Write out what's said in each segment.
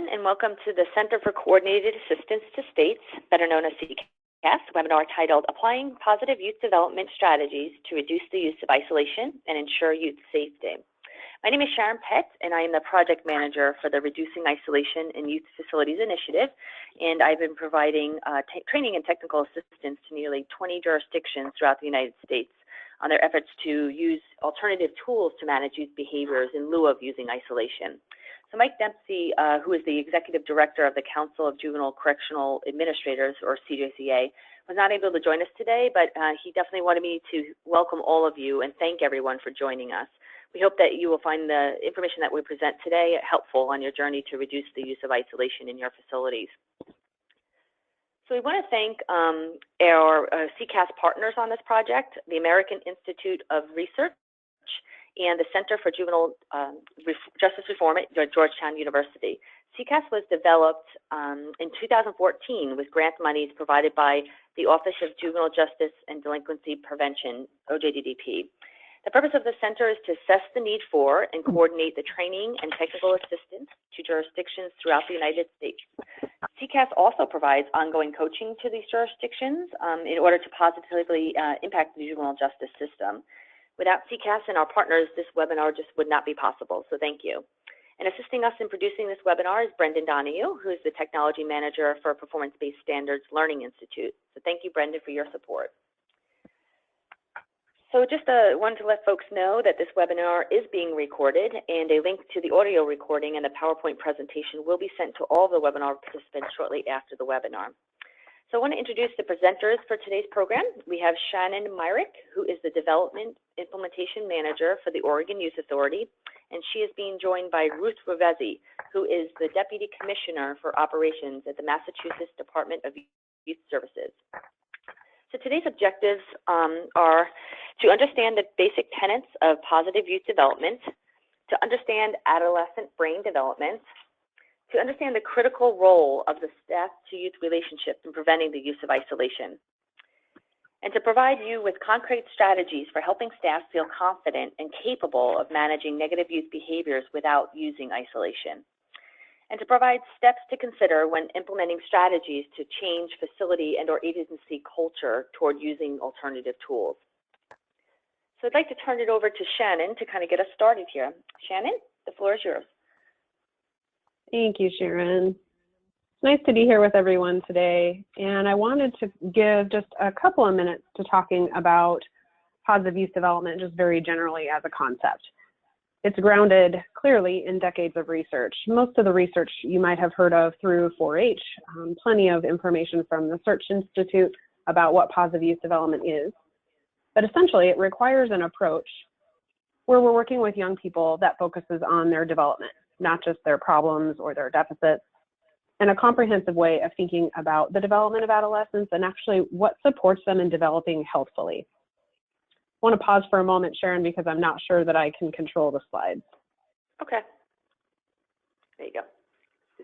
everyone, and welcome to the Center for Coordinated Assistance to States, better known as CCAS, webinar titled Applying Positive Youth Development Strategies to Reduce the Use of Isolation and Ensure Youth Safety. My name is Sharon Pett, and I am the project manager for the Reducing Isolation in Youth Facilities Initiative, and I've been providing training and technical assistance to nearly 20 jurisdictions throughout the United States on their efforts to use alternative tools to manage youth behaviors in lieu of using isolation. So Mike Dempsey, who is the Executive Director of the Council of Juvenile Correctional Administrators, or CJCA, was not able to join us today, but he definitely wanted me to welcome all of you and thank everyone for joining us. We hope that you will find the information that we present today helpful on your journey to reduce the use of isolation in your facilities. So we want to thank our CCAS partners on this project, the American Institute of Research and the Center for Juvenile Justice Reform at Georgetown University. CCAS was developed in 2014 with grant monies provided by the Office of Juvenile Justice and Delinquency Prevention, OJDDP. The purpose of the center is to assess the need for and coordinate the training and technical assistance to jurisdictions throughout the United States. CCAS also provides ongoing coaching to these jurisdictions in order to positively impact the juvenile justice system. Without CCAS and our partners, this webinar just would not be possible, so thank you. And assisting us in producing this webinar is Brendan Donahue, who is the Technology Manager for Performance-Based Standards Learning Institute. So thank you, Brendan, for your support. So just wanted to let folks know that this webinar is being recorded, and a link to the audio recording and the PowerPoint presentation will be sent to all the webinar participants shortly after the webinar. So I want to introduce the presenters for today's program. We have Shannon Myrick, who is the Development Implementation Manager for the Oregon Youth Authority, and she is being joined by Ruth Ravesi, who is the Deputy Commissioner for Operations at the Massachusetts Department of Youth Services. So today's objectives are to understand the basic tenets of positive youth development, to understand adolescent brain development, to understand the critical role of the staff-to-youth relationship in preventing the use of isolation, and to provide you with concrete strategies for helping staff feel confident and capable of managing negative youth behaviors without using isolation, and to provide steps to consider when implementing strategies to change facility and/or agency culture toward using alternative tools. So I'd like to turn it over to Shannon to kind of get us started here. Shannon, the floor is yours. Thank you, Sharon. It's nice to be here with everyone today, and I wanted to give just a couple of minutes to talking about positive youth development just very generally as a concept. It's grounded clearly in decades of research. Most of the research you might have heard of through 4-H, plenty of information from the Search Institute about what positive youth development is. But essentially, it requires an approach where we're working with young people that focuses on their development, not just their problems or their deficits, and a comprehensive way of thinking about the development of adolescents and actually what supports them in developing healthfully. I want to pause for a moment, Sharon, because I'm not sure that I can control the slides. Okay. There you go.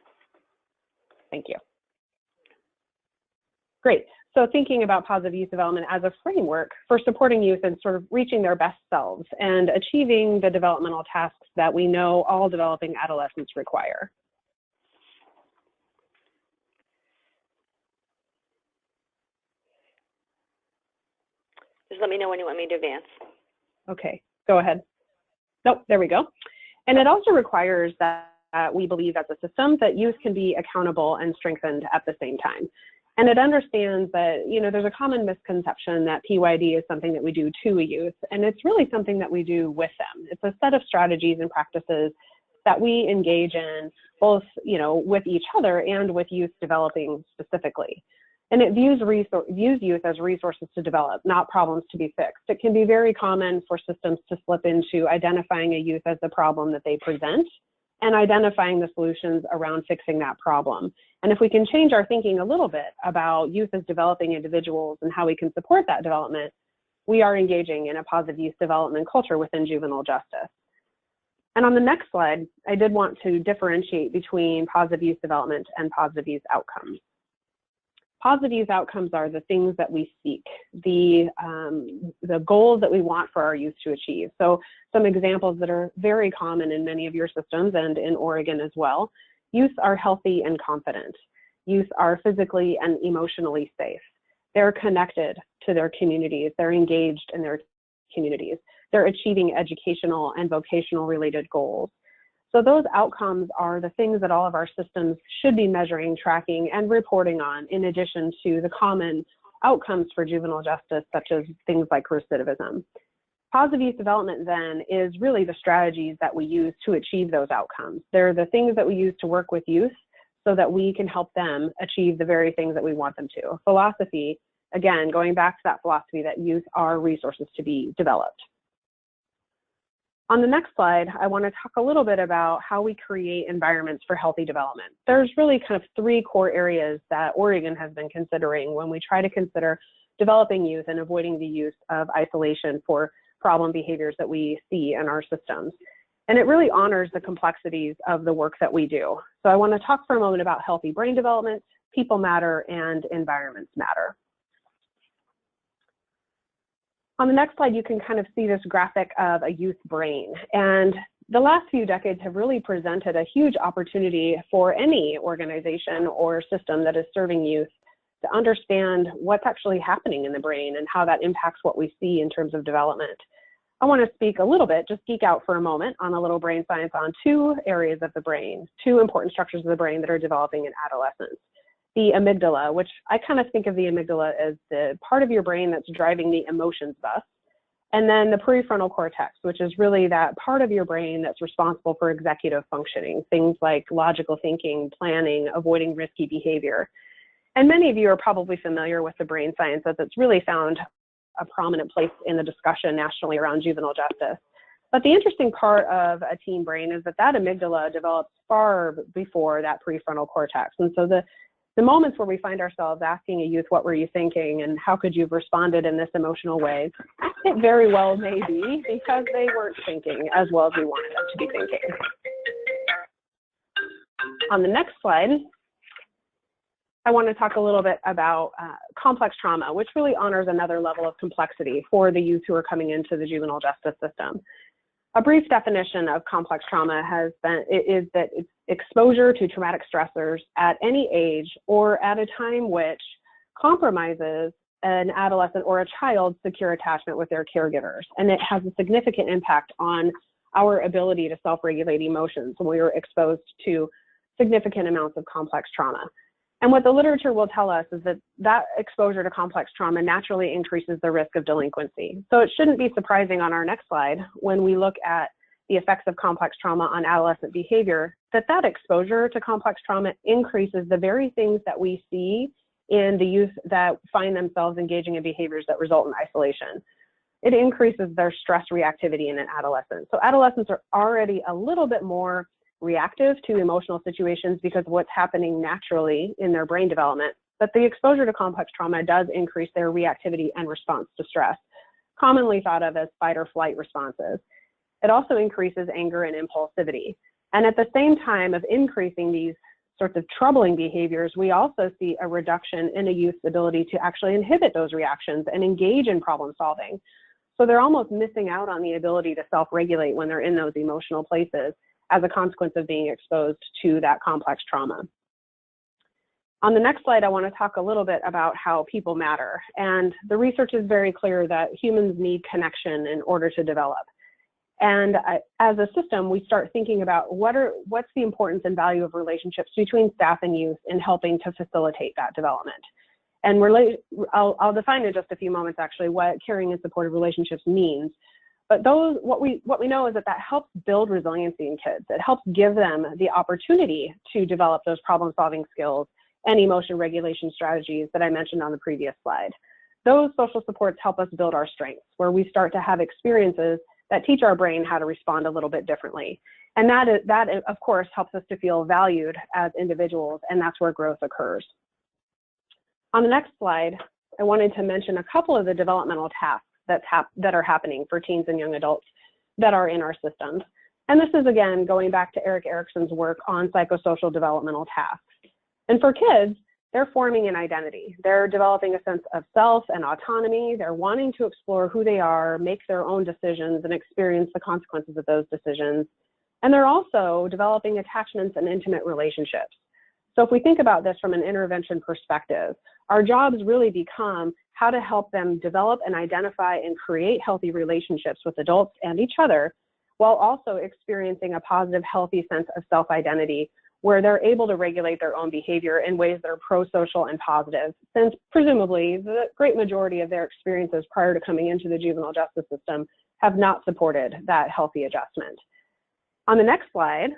Thank you. Great. So thinking about positive youth development as a framework for supporting youth and sort of reaching their best selves and achieving the developmental tasks that we know all developing adolescents require. Just let me know when you want me to advance. Okay, go ahead. Nope, there we go. And it also requires that we believe as a system that youth can be accountable and strengthened at the same time. And it understands that, you know, there's a common misconception that PYD is something that we do to a youth, and it's really something that we do with them. It's a set of strategies and practices that we engage in both, you know, with each other and with youth developing specifically. And it views youth as resources to develop, not problems to be fixed. It can be very common for systems to slip into identifying a youth as the problem that they present and identifying the solutions around fixing that problem. And if we can change our thinking a little bit about youth as developing individuals and how we can support that development, we are engaging in a positive youth development culture within juvenile justice. And on the next slide, I did want to differentiate between positive youth development and positive youth outcomes. Positive youth outcomes are the things that we seek, the goals that we want for our youth to achieve. So some examples that are very common in many of your systems and in Oregon as well Youth are healthy and confident. Youth are physically and emotionally safe. They're connected to their communities. They're engaged in their communities. They're achieving educational and vocational related goals. So those outcomes are the things that all of our systems should be measuring, tracking, and reporting on, in addition to the common outcomes for juvenile justice, such as things like recidivism. Positive youth development, then, is really the strategies that we use to achieve those outcomes. They're the things that we use to work with youth so that we can help them achieve the very things that we want them to. Philosophy, again, going back to that philosophy that youth are resources to be developed. On the next slide, I want to talk a little bit about how we create environments for healthy development. There's really kind of three core areas that Oregon has been considering when we try to consider developing youth and avoiding the use of isolation for problem behaviors that we see in our systems. And it really honors the complexities of the work that we do. So I want to talk for a moment about healthy brain development, people matter, and environments matter. On the next slide, you can kind of see this graphic of a youth brain. And the last few decades have really presented a huge opportunity for any organization or system that is serving youth to understand what's actually happening in the brain and how that impacts what we see in terms of development. I want to speak a little bit, just geek out for a moment on a little brain science on two areas of the brain, two important structures of the brain that are developing in adolescence. The amygdala, which I kind of think of the amygdala as the part of your brain that's driving the emotions bus. And then the prefrontal cortex, which is really that part of your brain that's responsible for executive functioning, things like logical thinking, planning, avoiding risky behavior. And many of you are probably familiar with the brain science as it's really found a prominent place in the discussion nationally around juvenile justice. But the interesting part of a teen brain is that that amygdala develops far before that prefrontal cortex. And so the moments where we find ourselves asking a youth, what were you thinking and how could you have responded in this emotional way, it very well may be because they weren't thinking as well as we wanted them to be thinking. On the next slide, I want to talk a little bit about complex trauma, which really honors another level of complexity for the youth who are coming into the juvenile justice system. A brief definition of complex trauma is that it's exposure to traumatic stressors at any age or at a time which compromises an adolescent or a child's secure attachment with their caregivers. And it has a significant impact on our ability to self-regulate emotions when we are exposed to significant amounts of complex trauma. And what the literature will tell us is that that exposure to complex trauma naturally increases the risk of delinquency. So it shouldn't be surprising on our next slide when we look at the effects of complex trauma on adolescent behavior, that exposure to complex trauma increases the very things that we see in the youth that find themselves engaging in behaviors that result in isolation. It increases their stress reactivity in an adolescent. So adolescents are already a little bit more reactive to emotional situations because of what's happening naturally in their brain development. But the exposure to complex trauma does increase their reactivity and response to stress, commonly thought of as fight or flight responses. It also increases anger and impulsivity. And at the same time of increasing these sorts of troubling behaviors, we also see a reduction in a youth's ability to actually inhibit those reactions and engage in problem solving. So they're almost missing out on the ability to self-regulate when they're in those emotional places as a consequence of being exposed to that complex trauma. On the next slide, I want to talk a little bit about how people matter. And the research is very clear that humans need connection in order to develop. And as a system, we start thinking about what's the importance and value of relationships between staff and youth in helping to facilitate that development. And I'll define in just a few moments actually what caring and supportive relationships means. But what we know is that helps build resiliency in kids. It helps give them the opportunity to develop those problem-solving skills and emotion regulation strategies that I mentioned on the previous slide. Those social supports help us build our strengths, where we start to have experiences that teach our brain how to respond a little bit differently. And that of course, helps us to feel valued as individuals, and that's where growth occurs. On the next slide, I wanted to mention a couple of the developmental tasks that are happening for teens and young adults that are in our systems. And this is, again, going back to Erik Erikson's work on psychosocial developmental tasks. And for kids, they're forming an identity. They're developing a sense of self and autonomy. They're wanting to explore who they are, make their own decisions, and experience the consequences of those decisions. And they're also developing attachments and intimate relationships. So if we think about this from an intervention perspective, our jobs really become how to help them develop and identify and create healthy relationships with adults and each other, while also experiencing a positive, healthy sense of self-identity, where they're able to regulate their own behavior in ways that are pro-social and positive, since presumably the great majority of their experiences prior to coming into the juvenile justice system have not supported that healthy adjustment. On the next slide,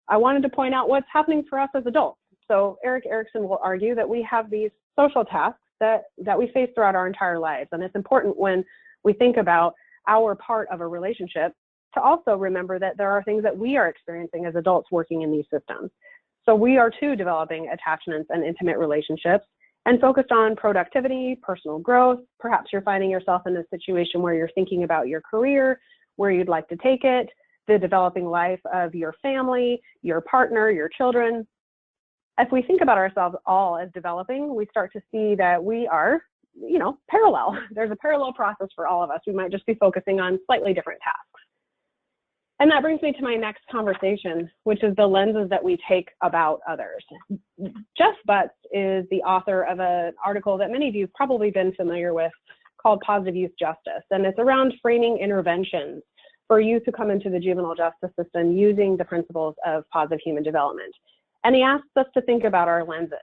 I wanted to point out what's happening for us as adults. So Erik Erikson will argue that we have these social tasks that we face throughout our entire lives. And it's important when we think about our part of a relationship to also remember that there are things that we are experiencing as adults working in these systems. So we are too developing attachments and intimate relationships and focused on productivity, personal growth. Perhaps you're finding yourself in a situation where you're thinking about your career, where you'd like to take it, the developing life of your family, your partner, your children. If we think about ourselves all as developing, we start to see that we are, parallel. There's a parallel process for all of us. We might just be focusing on slightly different tasks. And that brings me to my next conversation, which is the lenses that we take about others. Jeff Butts is the author of an article that many of you have probably been familiar with called Positive Youth Justice. And it's around framing interventions for youth who come into the juvenile justice system using the principles of positive human development. And he asks us to think about our lenses.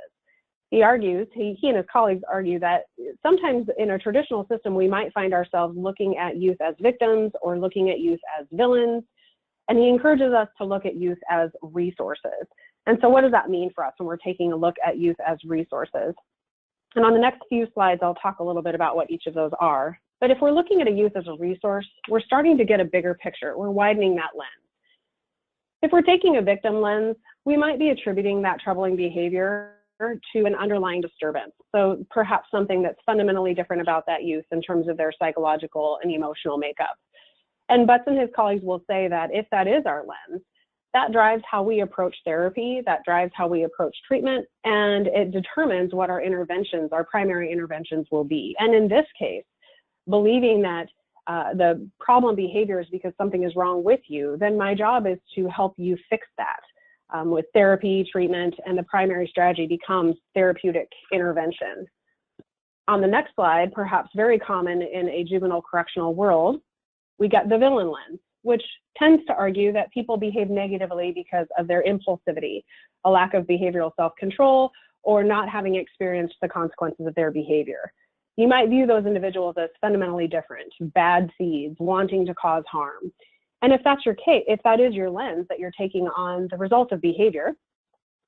He argues, he and his colleagues argue that sometimes in a traditional system, we might find ourselves looking at youth as victims or looking at youth as villains. And he encourages us to look at youth as resources. And so what does that mean for us when we're taking a look at youth as resources? And on the next few slides, I'll talk a little bit about what each of those are. But if we're looking at a youth as a resource, we're starting to get a bigger picture. We're widening that lens. If we're taking a victim lens, we might be attributing that troubling behavior to an underlying disturbance. So perhaps something that's fundamentally different about that youth in terms of their psychological and emotional makeup. And Butts and his colleagues will say that if that is our lens, that drives how we approach therapy, that drives how we approach treatment, and it determines what our interventions, our primary interventions will be. And in this case, believing that the problem behavior is because something is wrong with you, then my job is to help you fix that with therapy, treatment, and the primary strategy becomes therapeutic intervention. On the next slide, perhaps very common in a juvenile correctional world, we get the villain lens, which tends to argue that people behave negatively because of their impulsivity, a lack of behavioral self-control, or not having experienced the consequences of their behavior. You might view those individuals as fundamentally different, bad seeds, wanting to cause harm. And if that's your case, if that is your lens that you're taking on the result of behavior,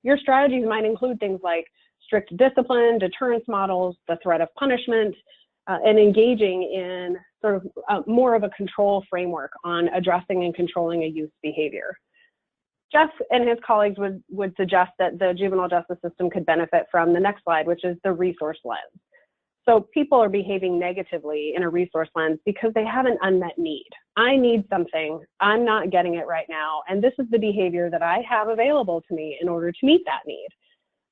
your strategies might include things like strict discipline, deterrence models, the threat of punishment, and engaging in sort of more of a control framework on addressing and controlling a youth's behavior. Jeff and his colleagues would suggest that the juvenile justice system could benefit from the next slide, which is the resource lens. So people are behaving negatively in a resource lens because they have an unmet need. I need something, I'm not getting it right now, and this is the behavior that I have available to me in order to meet that need.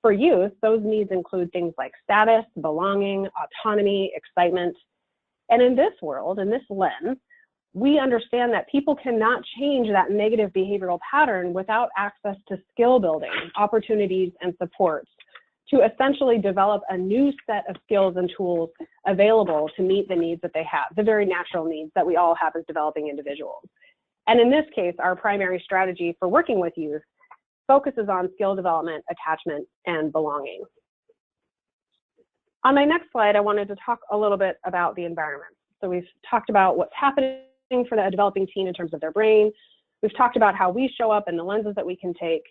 For youth, those needs include things like status, belonging, autonomy, excitement. And in this world, in this lens, we understand that people cannot change that negative behavioral pattern without access to skill building, opportunities, and supports to essentially develop a new set of skills and tools available to meet the needs that they have, the very natural needs that we all have as developing individuals. And in this case, our primary strategy for working with youth focuses on skill development, attachment, and belonging. On my next slide, I wanted to talk a little bit about the environment. So we've talked about what's happening for the developing teen in terms of their brain. We've talked about how we show up and the lenses that we can take,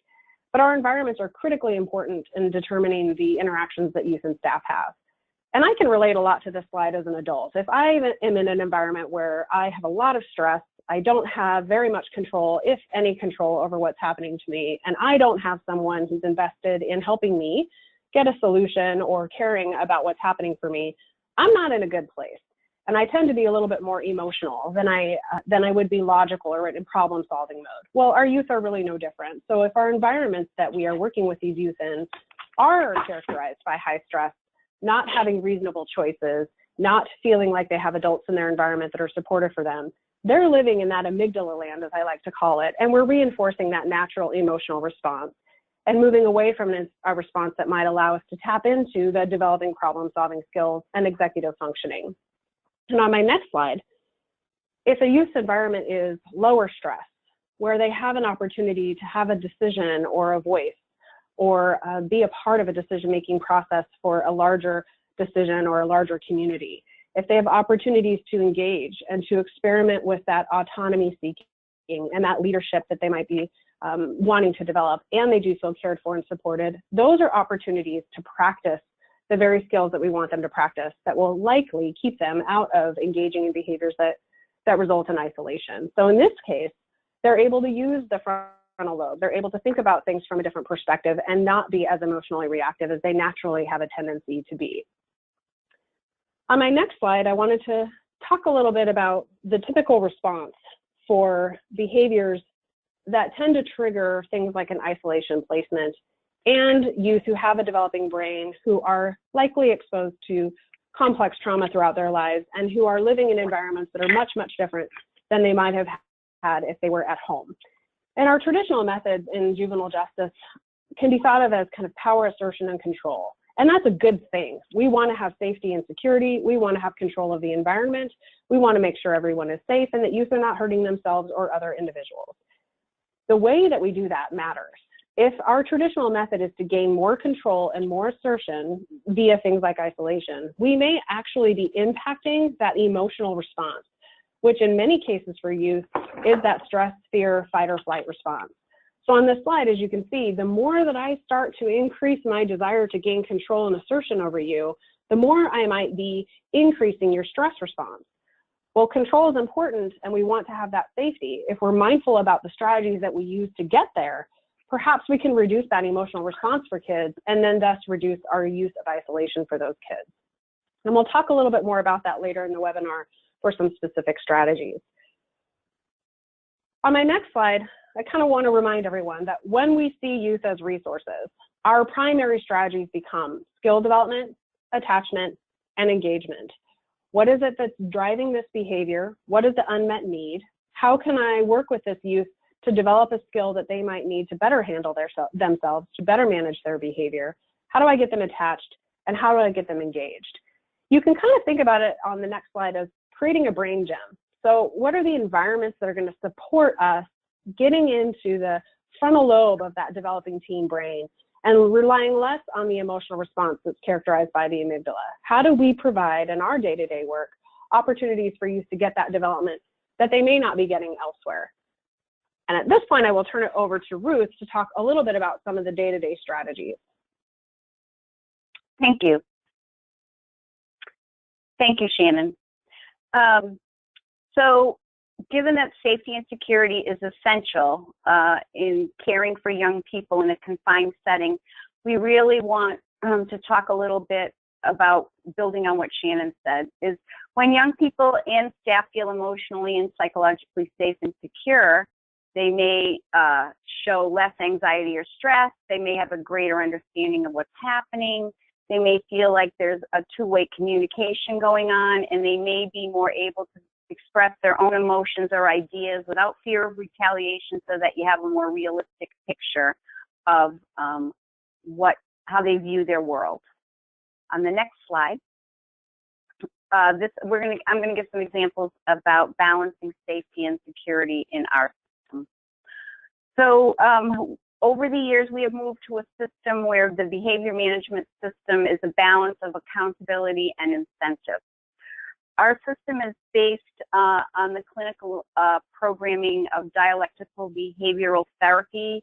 but our environments are critically important in determining the interactions that youth and staff have. And I can relate a lot to this slide as an adult. If I am in an environment where I have a lot of stress, I don't have very much control, if any control, over what's happening to me, and I don't have someone who's invested in helping me get a solution or caring about what's happening for me, I'm not in a good place. And I tend to be a little bit more emotional than I would be logical or in problem-solving mode. Well, our youth are really no different. So if our environments that we are working with these youth in are characterized by high stress, not having reasonable choices, not feeling like they have adults in their environment that are supportive for them, they're living in that amygdala land, as I like to call it, and we're reinforcing that natural emotional response and moving away from a response that might allow us to tap into the developing problem-solving skills and executive functioning. And on my next slide, if a youth environment is lower stress, where they have an opportunity to have a decision or a voice, or be a part of a decision-making process for a larger decision or a larger community, if they have opportunities to engage and to experiment with that autonomy seeking and that leadership that they might be wanting to develop, and they do feel cared for and supported, those are opportunities to practice the very skills that we want them to practice that will likely keep them out of engaging in behaviors that result in isolation. So in this case, they're able to use the frontal lobe. They're able to think about things from a different perspective and not be as emotionally reactive as they naturally have a tendency to be. On my next slide, I wanted to talk a little bit about the typical response for behaviors that tend to trigger things like an isolation placement and youth who have a developing brain, who are likely exposed to complex trauma throughout their lives and who are living in environments that are much, much different than they might have had if they were at home. And our traditional methods in juvenile justice can be thought of as kind of power, assertion, and control. And that's a good thing. We want to have safety and security. We want to have control of the environment. We want to make sure everyone is safe and that youth are not hurting themselves or other individuals. The way that we do that matters. If our traditional method is to gain more control and more assertion via things like isolation, we may actually be impacting that emotional response, which in many cases for youth is that stress, fear, fight or flight response. So on this slide, as you can see, the more that I start to increase my desire to gain control and assertion over you, the more I might be increasing your stress response. Well, control is important and we want to have that safety. If we're mindful about the strategies that we use to get there, perhaps we can reduce that emotional response for kids and then thus reduce our use of isolation for those kids. And we'll talk a little bit more about that later in the webinar for some specific strategies. On my next slide, I kind of want to remind everyone that when we see youth as resources, our primary strategies become skill development, attachment, and engagement. What is it that's driving this behavior? What is the unmet need? How can I work with this youth to develop a skill that they might need to better handle themselves, to better manage their behavior? How do I get them attached? And how do I get them engaged? You can kind of think about it on the next slide as creating a brain gym. So what are the environments that are going to support us getting into the frontal lobe of that developing teen brain and relying less on the emotional response that's characterized by the amygdala? How do we provide in our day-to-day work opportunities for youth to get that development that they may not be getting elsewhere? And at this point, I will turn it over to Ruth to talk a little bit about some of the day-to-day strategies. Thank you. Thank you, Shannon. So given that safety and security is essential in caring for young people in a confined setting, we really want to talk a little bit about building on what Shannon said, is when young people and staff feel emotionally and psychologically safe and secure, they may show less anxiety or stress. They may have a greater understanding of what's happening. They may feel like there's a two-way communication going on, and they may be more able to express their own emotions or ideas without fear of retaliation, so that you have a more realistic picture of how they view their world. On the next slide, I'm going to give some examples about balancing safety and security in our system. So over the years, we have moved to a system where the behavior management system is a balance of accountability and incentive. Our system is based on the clinical programming of dialectical behavioral therapy,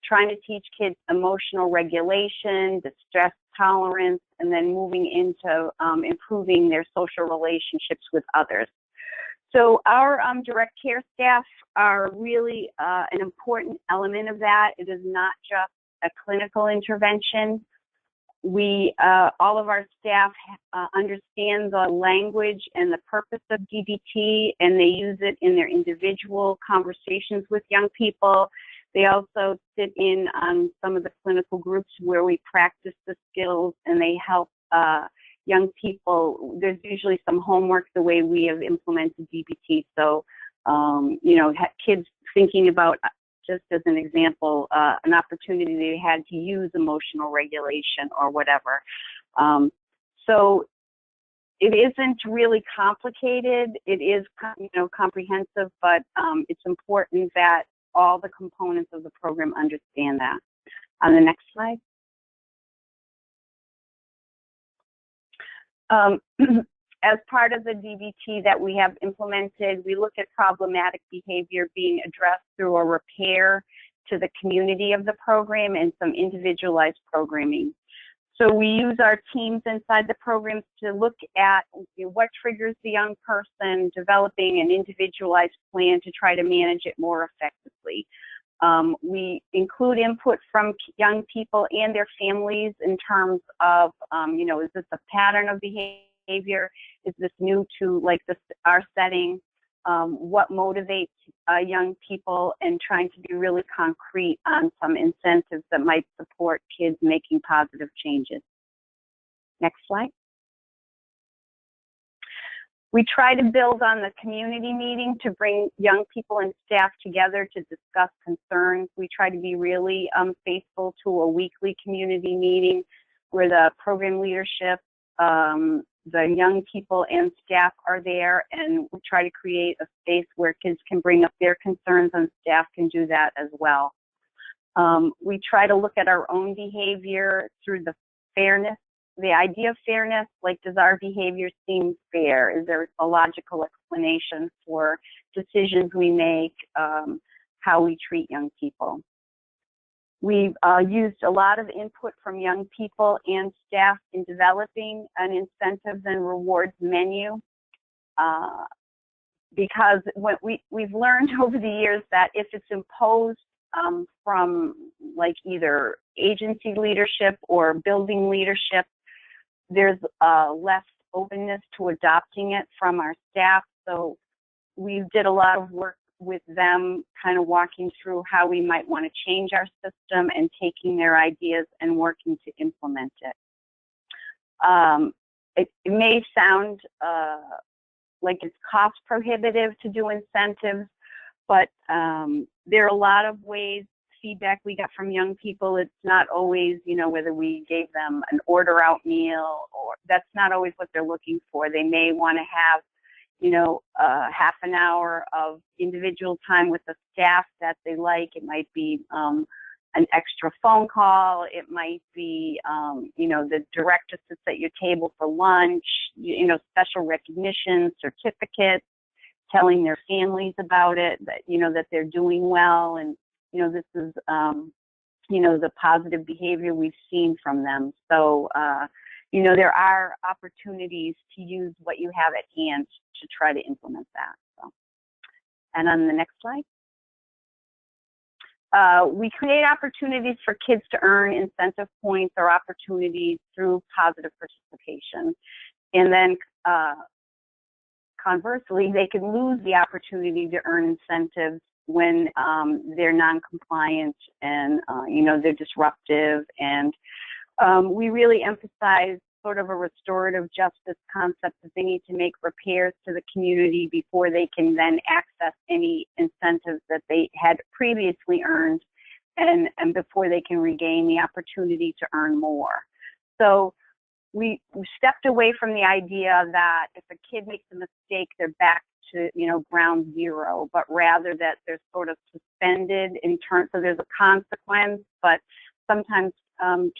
trying to teach kids emotional regulation, distress tolerance, and then moving into improving their social relationships with others. So our direct care staff are really an important element of that. It is not just a clinical intervention. All of our staff understand the language and the purpose of DBT, and they use it in their individual conversations with young people. They also sit in on some of the clinical groups where we practice the skills, and they help young people. There's usually some homework the way we have implemented DBT, so you know, kids thinking about, just as an example, an opportunity they had to use emotional regulation or whatever. So it isn't really complicated. It is, you know, comprehensive, but it's important that all the components of the program understand that. On the next slide. As part of the DBT that we have implemented, we look at problematic behavior being addressed through a repair to the community of the program and some individualized programming. So we use our teams inside the programs to look at, you know, what triggers the young person, developing an individualized plan to try to manage it more effectively. We include input from young people and their families in terms of, you know, is this a pattern of behavior? Is this new to like our setting? What motivates young people, and trying to be really concrete on some incentives that might support kids making positive changes. Next slide. We try to build on the community meeting to bring young people and staff together to discuss concerns. We try to be really faithful to a weekly community meeting where the program leadership, the young people and staff are there, and we try to create a space where kids can bring up their concerns and staff can do that as well. We try to look at our own behavior through the fairness, the idea of fairness, like, does our behavior seem fair? Is there a logical explanation for decisions we make, how we treat young people? We've used a lot of input from young people and staff in developing an incentives and rewards menu, because what we've learned over the years that if it's imposed from like either agency leadership or building leadership, there's less openness to adopting it from our staff. So we did a lot of work with them, kind of walking through how we might want to change our system and taking their ideas and working to implement it. It may sound like it's cost prohibitive to do incentives, but there are a lot of ways. Feedback we got from young people, it's not always, you know, whether we gave them an order out meal, or that's not always what they're looking for. They may want to have, you know, half an hour of individual time with the staff that they like. It might be an extra phone call. It might be, you know, the director sits at your table for lunch, you know, special recognition, certificates, telling their families about it, that, you know, that they're doing well. And, you know, this is, you know, the positive behavior we've seen from them. So, you know, there are opportunities to use what you have at hand to try to implement that. So, and on the next slide, we create opportunities for kids to earn incentive points or opportunities through positive participation. And then conversely, they can lose the opportunity to earn incentives when they're non-compliant and, you know, they're disruptive. And we really emphasize sort of a restorative justice concept that they need to make repairs to the community before they can then access any incentives that they had previously earned, and before they can regain the opportunity to earn more. So we stepped away from the idea that if a kid makes a mistake, they're back to, you know, ground zero, but rather that they're sort of suspended in terms, so there's a consequence, but sometimes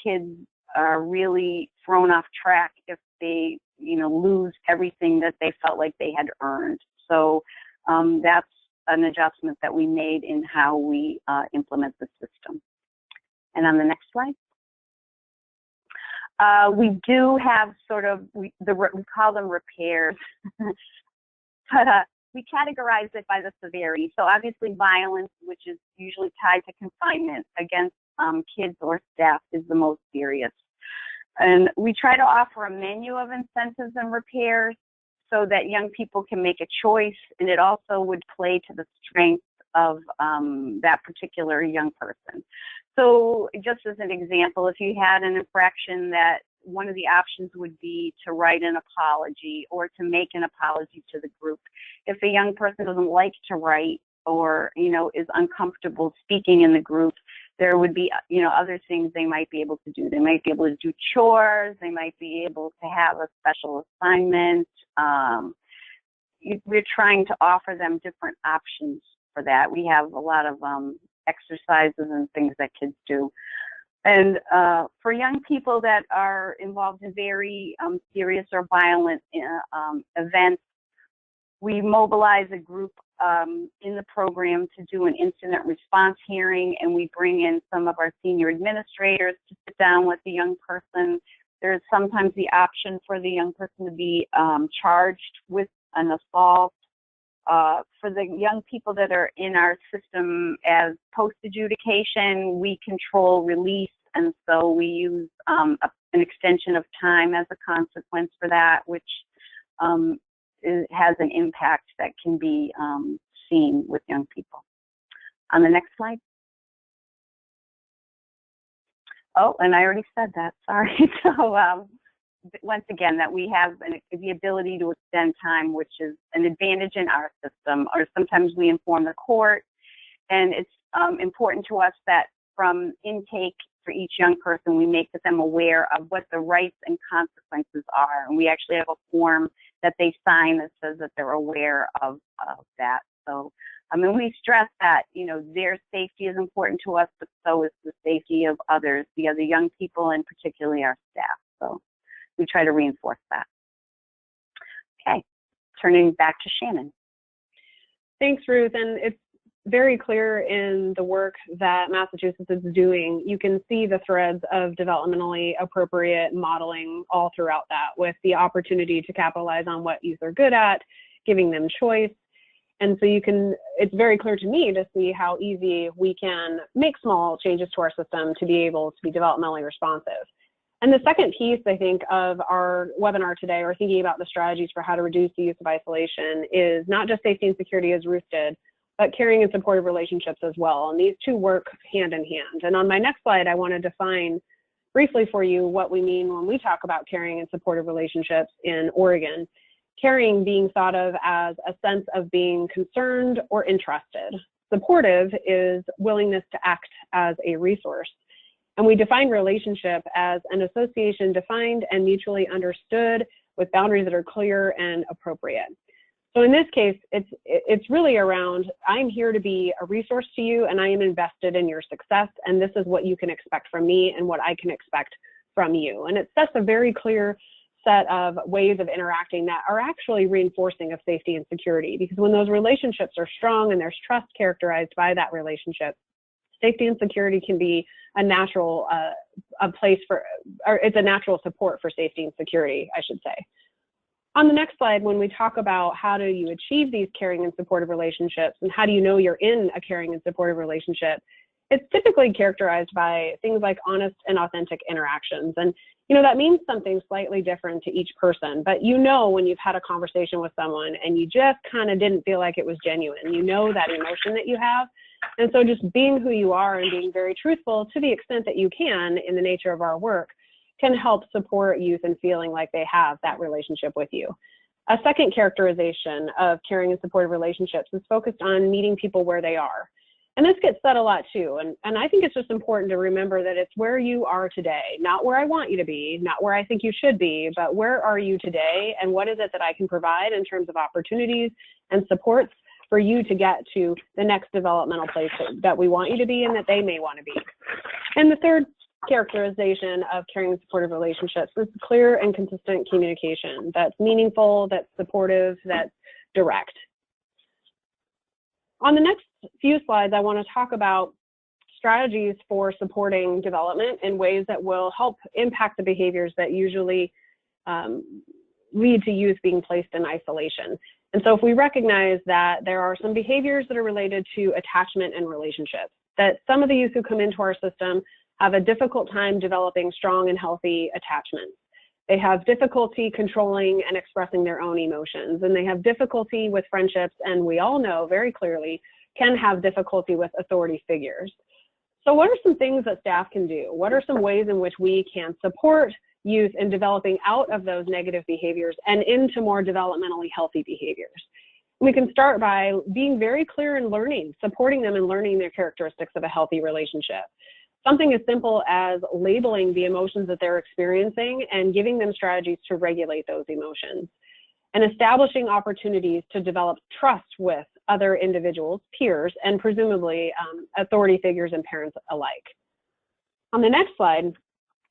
kids are really thrown off track if they, you know, lose everything that they felt like they had earned. So that's an adjustment that we made in how we implement the system. And on the next slide. We do have sort of, we call them repairs, but we categorize it by the severity. So obviously violence, which is usually tied to confinement against kids or staff, is the most serious. And we try to offer a menu of incentives and repairs so that young people can make a choice, and it also would play to the strengths of that particular young person. So just as an example, if you had an infraction that one of the options would be to write an apology or to make an apology to the group. If a young person doesn't like to write or, is uncomfortable speaking in the group, there would be, other things they might be able to do. They might be able to do chores. They might be able to have a special assignment. We're trying to offer them different options for that. We have a lot of exercises and things that kids do. And for young people that are involved in very serious or violent events, we mobilize a group in the program to do an incident response hearing, and we bring in some of our senior administrators to sit down with the young person. There's sometimes the option for the young person to be charged with an assault. For the young people that are in our system as post-adjudication, we control release, and so we use an extension of time as a consequence for that, which has an impact that can be seen with young people. On the next slide. Oh, and I already said that, sorry. So once again, that we have the ability to extend time, which is an advantage in our system, or sometimes we inform the court. And it's important to us that from intake for each young person, we make them aware of what the rights and consequences are. And we actually have a form that they sign that says that they're aware of that. So, we stress that, their safety is important to us, but so is the safety of others, the other young people, and particularly our staff. So we try to reinforce that. Okay, turning back to Shannon. Thanks, Ruth. And it's very clear in the work that Massachusetts is doing. You can see the threads of developmentally appropriate modeling all throughout that, with the opportunity to capitalize on what youth are good at, giving them choice. And so it's very clear to me to see how easy we can make small changes to our system to be able to be developmentally responsive. And the second piece, I think, of our webinar today, or thinking about the strategies for how to reduce the use of isolation, is not just safety and security as Ruth did, but caring and supportive relationships as well. And these two work hand in hand. And on my next slide, I want to define briefly for you what we mean when we talk about caring and supportive relationships in Oregon. Caring being thought of as a sense of being concerned or interested. Supportive is willingness to act as a resource. And we define relationship as an association defined and mutually understood with boundaries that are clear and appropriate. So in this case, it's really around, I'm here to be a resource to you, and I am invested in your success, and this is what you can expect from me and what I can expect from you. And it sets a very clear set of ways of interacting that are actually reinforcing of safety and security, because when those relationships are strong and there's trust characterized by that relationship, safety and security can be a natural it's a natural support for safety and security, I should say. On the next slide, when we talk about how do you achieve these caring and supportive relationships, and how do you know you're in a caring and supportive relationship, it's typically characterized by things like honest and authentic interactions. And that means something slightly different to each person, but when you've had a conversation with someone and you just kind of didn't feel like it was genuine, that emotion that you have. And so just being who you are and being very truthful to the extent that you can in the nature of our work can help support youth in feeling like they have that relationship with you. A second characterization of caring and supportive relationships is focused on meeting people where they are. And this gets said a lot too. And I think it's just important to remember that it's where you are today, not where I want you to be, not where I think you should be, but where are you today, and what is it that I can provide in terms of opportunities and supports for you to get to the next developmental place that we want you to be and that they may want to be. And the third characterization of caring and supportive relationships is clear and consistent communication that's meaningful, that's supportive, that's direct. On the next few slides, I want to talk about strategies for supporting development in ways that will help impact the behaviors that usually lead to youth being placed in isolation. And so if we recognize that there are some behaviors that are related to attachment and relationships, that some of the youth who come into our system have a difficult time developing strong and healthy attachments. They have difficulty controlling and expressing their own emotions, and they have difficulty with friendships, and we all know very clearly can have difficulty with authority figures. So what are some things that staff can do? What are some ways in which we can support youth in developing out of those negative behaviors and into more developmentally healthy behaviors. We can start by being very clear in learning, supporting them in learning their characteristics of a healthy relationship. Something as simple as labeling the emotions that they're experiencing and giving them strategies to regulate those emotions, and establishing opportunities to develop trust with other individuals, peers, and presumably authority figures and parents alike. On the next slide,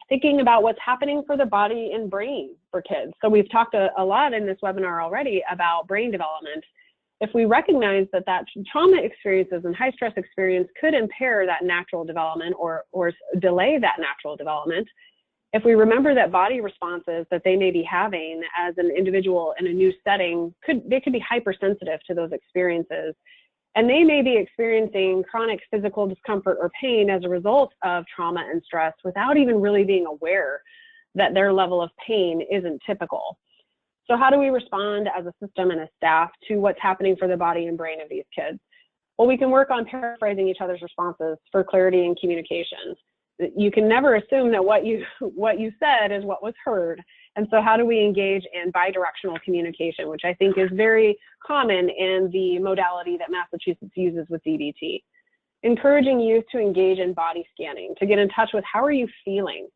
thinking about what's happening for the body and brain for kids. So we've talked a lot in this webinar already about brain development. If we recognize that trauma experiences and high stress experience could impair that natural development or delay that natural development, if we remember that body responses that they may be having as an individual in a new setting, they could be hypersensitive to those experiences. And they may be experiencing chronic physical discomfort or pain as a result of trauma and stress without even really being aware that their level of pain isn't typical. So how do we respond as a system and a staff to what's happening for the body and brain of these kids? Well, we can work on paraphrasing each other's responses for clarity and communication. You can never assume that what you said is what was heard. And so how do we engage in bidirectional communication, which I think is very common in the modality that Massachusetts uses with DBT. Encouraging youth to engage in body scanning, to get in touch with how are you feeling?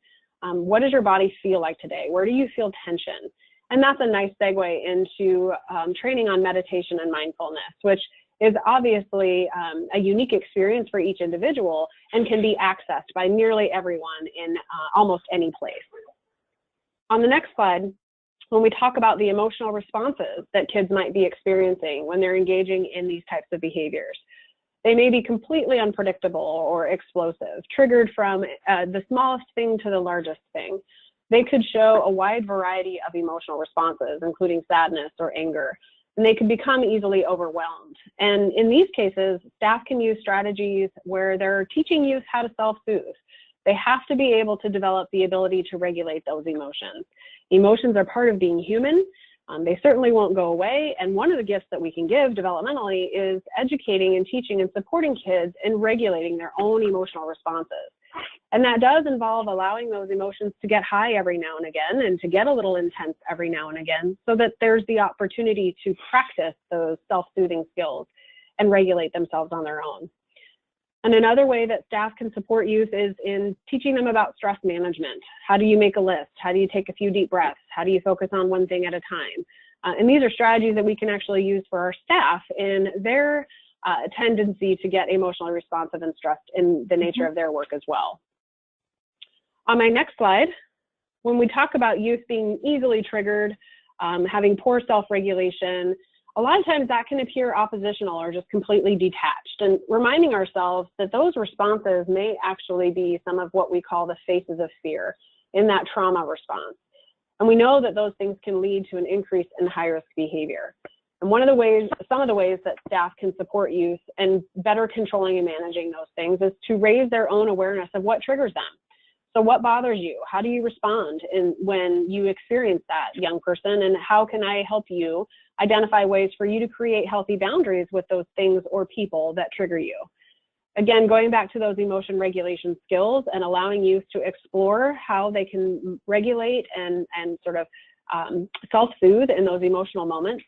What does your body feel like today? Where do you feel tension? And that's a nice segue into training on meditation and mindfulness, which is obviously a unique experience for each individual and can be accessed by nearly everyone in almost any place. On the next slide, when we talk about the emotional responses that kids might be experiencing when they're engaging in these types of behaviors, they may be completely unpredictable or explosive, triggered from the smallest thing to the largest thing. They could show a wide variety of emotional responses, including sadness or anger, and they could become easily overwhelmed. And in these cases, staff can use strategies where they're teaching youth how to self-soothe. They have to be able to develop the ability to regulate those emotions. Emotions are part of being human. They certainly won't go away. And one of the gifts that we can give developmentally is educating and teaching and supporting kids in regulating their own emotional responses. And that does involve allowing those emotions to get high every now and again and to get a little intense every now and again so that there's the opportunity to practice those self-soothing skills and regulate themselves on their own. And another way that staff can support youth is in teaching them about stress management. How do you make a list? How do you take a few deep breaths? How do you focus on one thing at a time? And these are strategies that we can actually use for our staff in their tendency to get emotionally responsive and stressed in the nature of their work as well. On my next slide, when we talk about youth being easily triggered, having poor self-regulation, a lot of times that can appear oppositional or just completely detached, and reminding ourselves that those responses may actually be some of what we call the faces of fear in that trauma response. And we know that those things can lead to an increase in high-risk behavior. And some of the ways that staff can support youth in better controlling and managing those things is to raise their own awareness of what triggers them. So what bothers you? How do you respond when you experience that, young person? And how can I help you identify ways for you to create healthy boundaries with those things or people that trigger you? Again, going back to those emotion regulation skills and allowing youth to explore how they can regulate and sort of self-soothe in those emotional moments.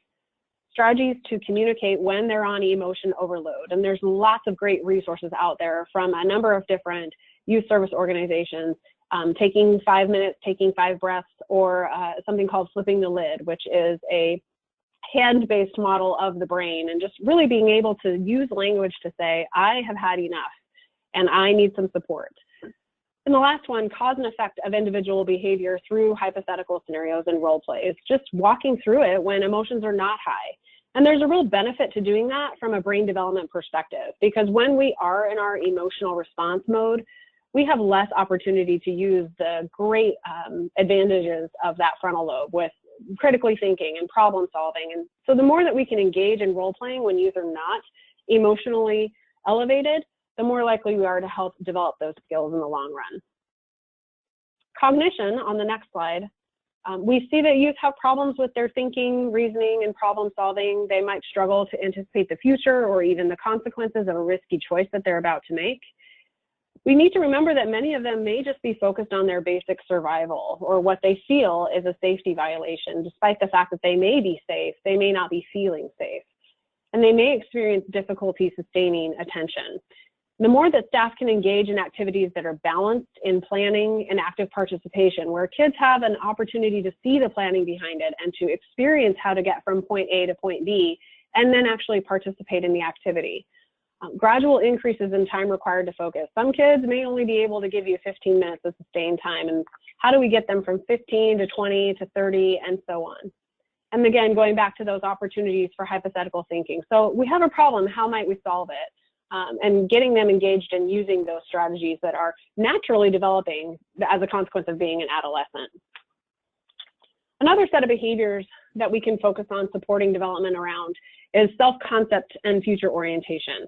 Strategies to communicate when they're on emotion overload. And there's lots of great resources out there from a number of different youth service organizations, taking 5 minutes, taking 5 breaths, or something called flipping the lid, which is a hand-based model of the brain, and just really being able to use language to say, I have had enough and I need some support. And the last one, cause and effect of individual behavior through hypothetical scenarios and role plays, just walking through it when emotions are not high. And there's a real benefit to doing that from a brain development perspective, because when we are in our emotional response mode, we have less opportunity to use the great advantages of that frontal lobe with critically thinking and problem solving. And so the more that we can engage in role playing when youth are not emotionally elevated, the more likely we are to help develop those skills in the long run. Cognition, on the next slide, we see that youth have problems with their thinking, reasoning, and problem solving. They might struggle to anticipate the future or even the consequences of a risky choice that they're about to make. We need to remember that many of them may just be focused on their basic survival or what they feel is a safety violation, despite the fact that they may be safe, they may not be feeling safe, and they may experience difficulty sustaining attention. The more that staff can engage in activities that are balanced in planning and active participation, where kids have an opportunity to see the planning behind it and to experience how to get from point A to point B, and then actually participate in the activity. Gradual increases in time required to focus. Some kids may only be able to give you 15 minutes of sustained time, and how do we get them from 15 to 20 to 30 and so on? And again, going back to those opportunities for hypothetical thinking. So we have a problem, how might we solve it? And getting them engaged in using those strategies that are naturally developing as a consequence of being an adolescent. Another set of behaviors that we can focus on supporting development around is self-concept and future orientation.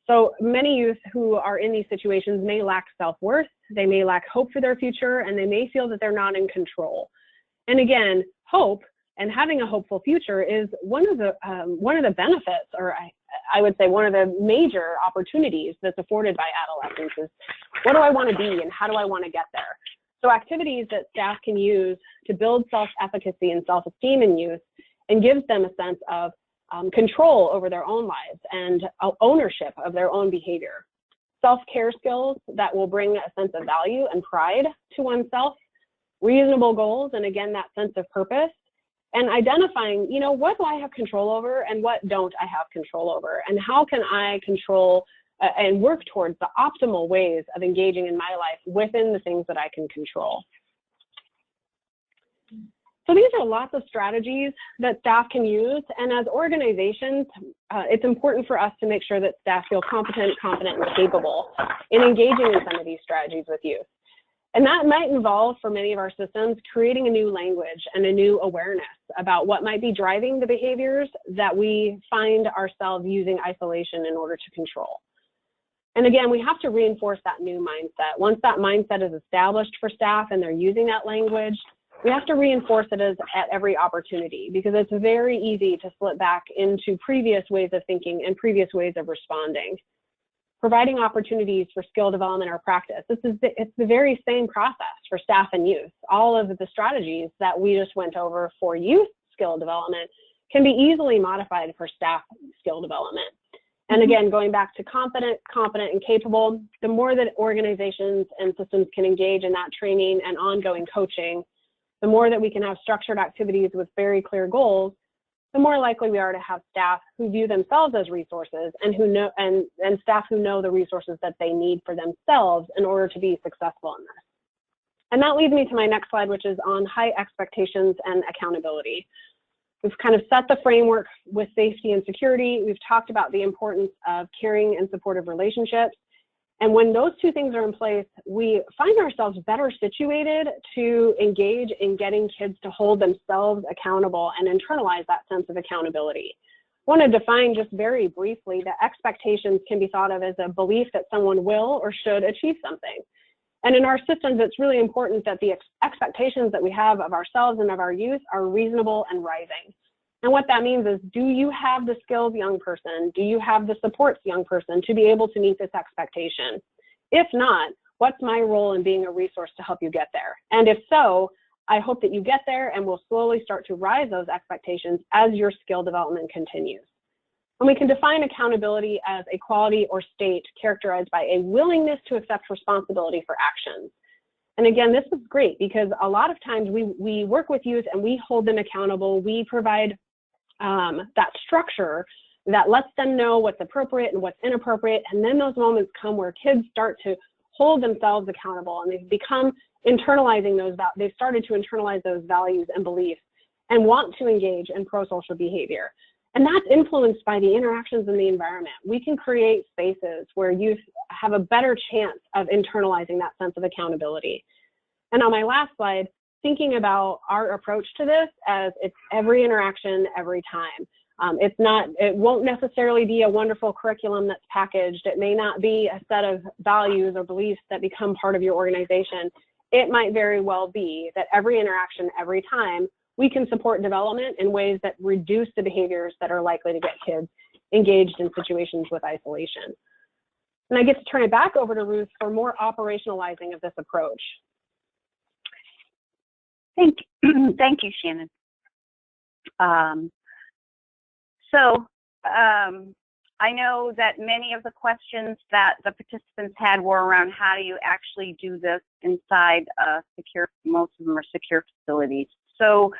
So many youth who are in these situations may lack self-worth, they may lack hope for their future, and they may feel that they're not in control. And again, hope and having a hopeful future is one of the benefits, or I would say one of the major opportunities that's afforded by adolescents is, what do I want to be and how do I want to get there? So activities that staff can use to build self-efficacy and self-esteem in youth and gives them a sense of control over their own lives and ownership of their own behavior. Self-care skills that will bring a sense of value and pride to oneself, reasonable goals, and again, that sense of purpose, and identifying, you know, what do I have control over and what don't I have control over, and how can I control and work towards the optimal ways of engaging in my life within the things that I can control. So these are lots of strategies that staff can use, and as organizations, it's important for us to make sure that staff feel competent, confident, and capable in engaging in some of these strategies with youth. And that might involve, for many of our systems, creating a new language and a new awareness about what might be driving the behaviors that we find ourselves using isolation in order to control. And again, we have to reinforce that new mindset. Once that mindset is established for staff and they're using that language, we have to reinforce it at every opportunity, because it's very easy to slip back into previous ways of thinking and previous ways of responding. Providing opportunities for skill development or practice. It's the very same process for staff and youth. All of the strategies that we just went over for youth skill development can be easily modified for staff skill development. And again, going back to confident, competent, and capable, the more that organizations and systems can engage in that training and ongoing coaching, the more that we can have structured activities with very clear goals, the more likely we are to have staff who view themselves as resources and who know and staff who know the resources that they need for themselves in order to be successful in this. And that leads me to my next slide, which is on high expectations and accountability. We've kind of set the framework with safety and security. We've talked about the importance of caring and supportive relationships. And when those two things are in place, we find ourselves better situated to engage in getting kids to hold themselves accountable and internalize that sense of accountability. I want to define just very briefly that expectations can be thought of as a belief that someone will or should achieve something. And in our systems, it's really important that the expectations that we have of ourselves and of our youth are reasonable and rising. And what that means is, do you have the skills, young person? Do you have the supports, young person, to be able to meet this expectation? If not, what's my role in being a resource to help you get there? And if so, I hope that you get there and we'll slowly start to rise those expectations as your skill development continues. And we can define accountability as a quality or state characterized by a willingness to accept responsibility for actions. And again, this is great because a lot of times we work with youth and we hold them accountable. We provide that structure that lets them know what's appropriate and what's inappropriate. And then those moments come where kids start to hold themselves accountable and they've become they've started to internalize those values and beliefs and want to engage in pro-social behavior. And that's influenced by the interactions in the environment. We can create spaces where youth have a better chance of internalizing that sense of accountability. And on my last slide, thinking about our approach to this as it's every interaction, every time. It won't necessarily be a wonderful curriculum that's packaged. It may not be a set of values or beliefs that become part of your organization. It might very well be that every interaction, every time, we can support development in ways that reduce the behaviors that are likely to get kids engaged in situations with isolation. And I get to turn it back over to Ruth for more operationalizing of this approach. Thank you, Shannon. I know that many of the questions that the participants had were around how do you actually do this inside most of them are secure facilities. So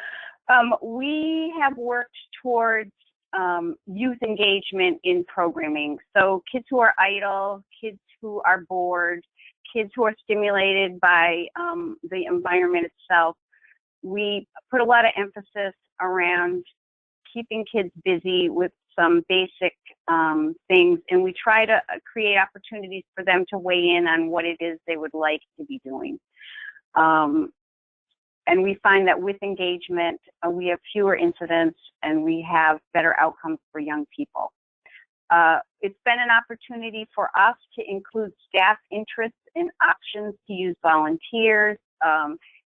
we have worked towards youth engagement in programming. So kids who are idle, kids who are bored, kids who are stimulated by the environment itself. We put a lot of emphasis around keeping kids busy with some basic things, and we try to create opportunities for them to weigh in on what it is they would like to be doing. And we find that with engagement, we have fewer incidents and we have better outcomes for young people. It's been an opportunity for us to include staff interests and options to use volunteers.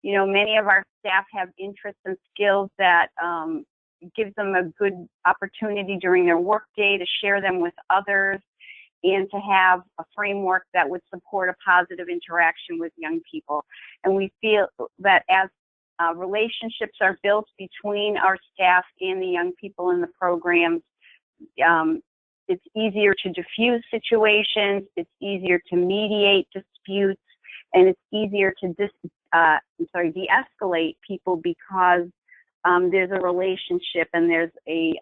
You know, many of our staff have interests and skills that gives them a good opportunity during their workday to share them with others and to have a framework that would support a positive interaction with young people. And we feel that as relationships are built between our staff and the young people in the programs, it's easier to diffuse situations, it's easier to mediate disputes, and it's easier to de-escalate people because there's a relationship and there's a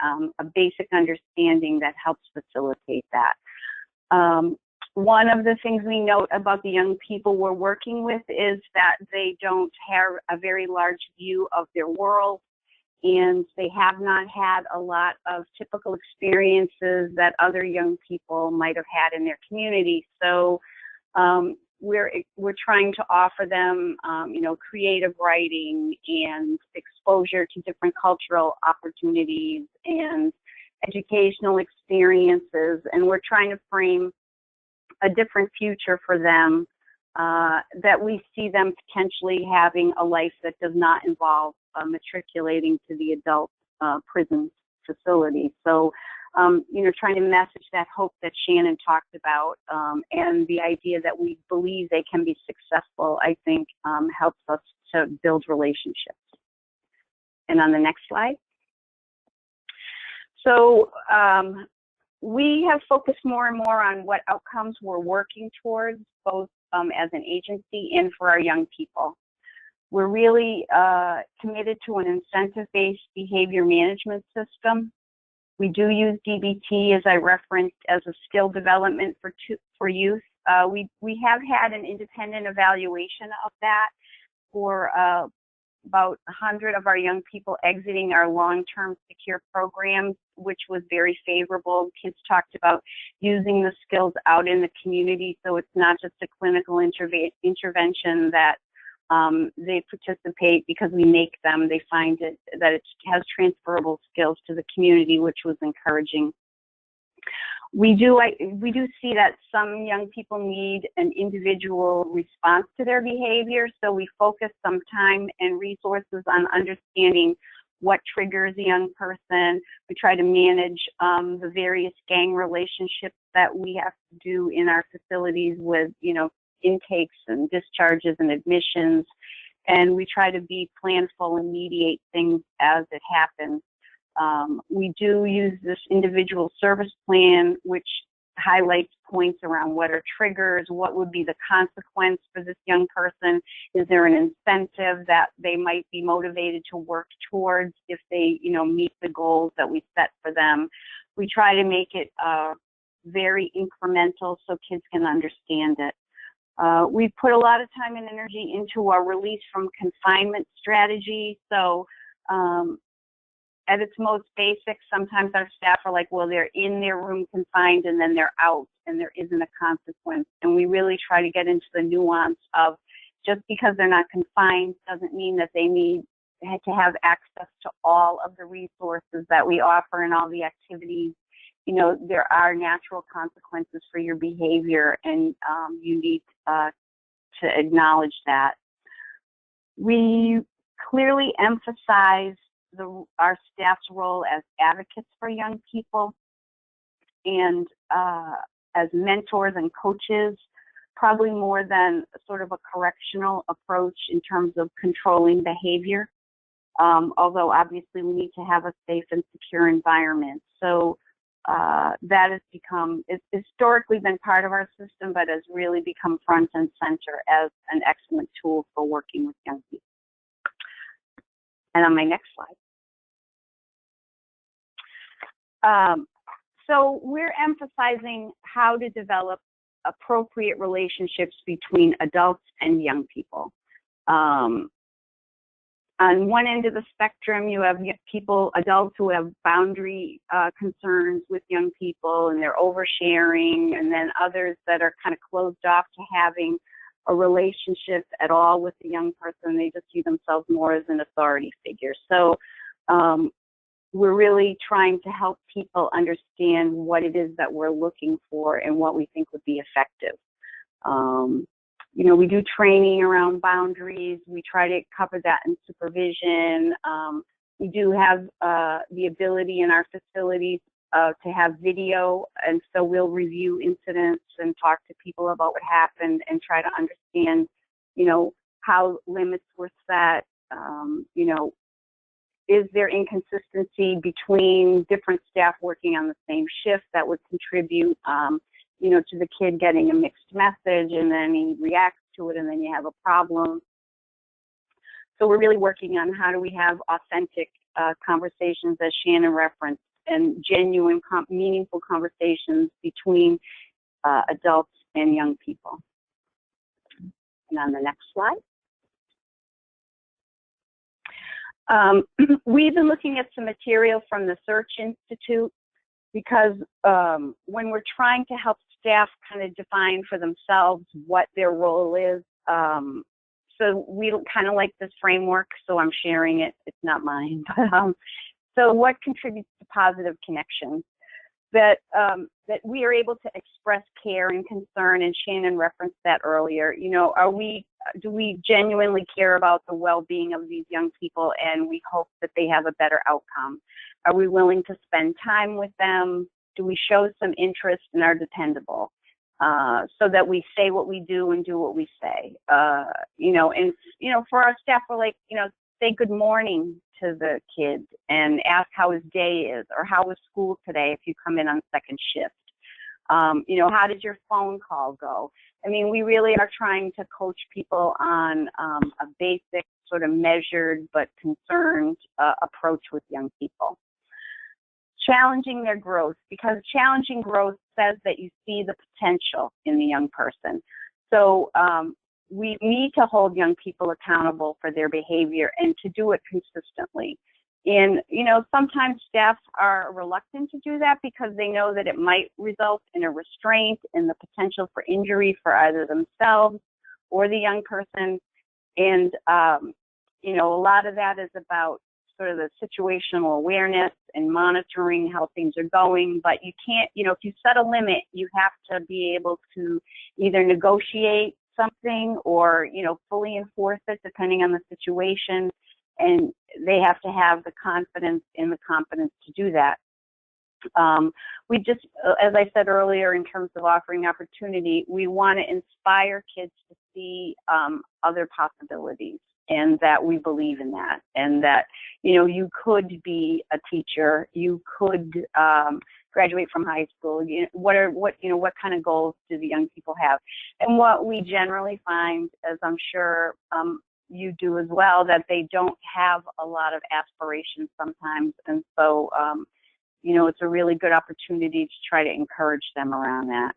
basic understanding that helps facilitate that. One of the things we note about the young people we're working with is that they don't have a very large view of their world, and they have not had a lot of typical experiences that other young people might have had in their community. So we're trying to offer them, you know, creative writing and exposure to different cultural opportunities and educational experiences, and we're trying to frame a different future for them, that we see them potentially having a life that does not involve matriculating to the adult prison facility. So, you know, trying to message that hope that Shannon talked about, and the idea that we believe they can be successful, I think helps us to build relationships. And on the next slide. So we have focused more and more on what outcomes we're working towards, both as an agency and for our young people. We're really committed to an incentive-based behavior management system. We do use DBT, as I referenced, as a skill development for youth. We have had an independent evaluation of that for about 100 of our young people exiting our long-term secure programs, which was very favorable. Kids talked about using the skills out in the community, so it's not just a clinical intervention that they participate because we make them. They find that it has transferable skills to the community, which was encouraging. We do see that some young people need an individual response to their behavior, so we focus some time and resources on understanding what triggers a young person. We try to manage the various gang relationships that we have to do in our facilities with, you know, intakes and discharges and admissions, and we try to be planful and mediate things as it happens. We do use this individual service plan, which highlights points around what are triggers, what would be the consequence for this young person, is there an incentive that they might be motivated to work towards if they, you know, meet the goals that we set for them. We try to make it very incremental so kids can understand it. We put a lot of time and energy into our release from confinement strategy. So at its most basic, sometimes our staff are like, well, they're in their room confined and then they're out and there isn't a consequence. And we really try to get into the nuance of just because they're not confined doesn't mean that they need to have access to all of the resources that we offer and all the activities. You know, there are natural consequences for your behavior, and you need to acknowledge that. We clearly emphasize our staff's role as advocates for young people, and as mentors and coaches, probably more than sort of a correctional approach in terms of controlling behavior. Although obviously we need to have a safe and secure environment. So that has become, it's historically been part of our system, but has really become front and center as an excellent tool for working with young people. And on my next slide. So we're emphasizing how to develop appropriate relationships between adults and young people. On one end of the spectrum, you have people, adults who have boundary concerns with young people and they're oversharing, and then others that are kind of closed off to having a relationship at all with the young person. They just see themselves more as an authority figure. So we're really trying to help people understand what it is that we're looking for and what we think would be effective. You know, we do training around boundaries. We try to cover that in supervision. We do have the ability in our facilities to have video, and so we'll review incidents and talk to people about what happened and try to understand, you know, how limits were set. You know, is there inconsistency between different staff working on the same shift that would contribute, you know, to the kid getting a mixed message, and then he reacts to it, and then you have a problem. So we're really working on how do we have authentic conversations, as Shannon referenced, and genuine, meaningful conversations between adults and young people. And on the next slide. We've been looking at some material from the Search Institute, because when we're trying to help staff kind of define for themselves what their role is, so we kind of like this framework, so I'm sharing it. It's not mine. But, so what contributes to positive connections? That we are able to express care and concern, and Shannon referenced that earlier. You know, do we genuinely care about the well-being of these young people, and we hope that they have a better outcome? Are we willing to spend time with them? Do we show some interest and are dependable? So that we say what we do and do what we say. You know, and, you know, for our staff, we're like, you know, say good morning to the kid and ask how his day is, or how was school today if you come in on second shift. You know, how did your phone call go? I mean, we really are trying to coach people on a basic sort of measured but concerned approach with young people. Challenging their growth, because challenging growth says that you see the potential in the young person. So we need to hold young people accountable for their behavior and to do it consistently. And, you know, sometimes staff are reluctant to do that because they know that it might result in a restraint and the potential for injury for either themselves or the young person. And, you know, a lot of that is about sort of the situational awareness and monitoring how things are going. But you can't, you know, if you set a limit, you have to be able to either negotiate something or, you know, fully enforce it depending on the situation. And they have to have the confidence and the competence to do that. We just, as I said earlier, in terms of offering opportunity, we want to inspire kids to see other possibilities, and that we believe in that, and that, you know, you could be a teacher, you could graduate from high school. You know, what kind of goals do the young people have? And what we generally find, as I'm sure you do as well, that they don't have a lot of aspirations sometimes, and so you know, it's a really good opportunity to try to encourage them around that.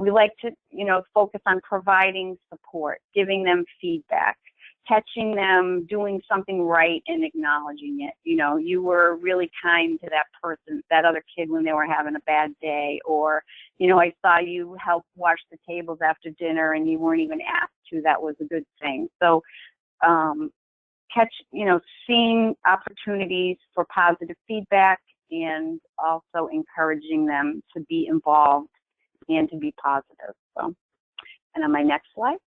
We like to, you know, focus on providing support, giving them feedback, catching them doing something right and acknowledging it. You know, you were really kind to that person, that other kid, when they were having a bad day, or, you know, I saw you help wash the tables after dinner and you weren't even asked to. That was a good thing. So, seeing opportunities for positive feedback and also encouraging them to be involved and to be positive. So, and on my next slide.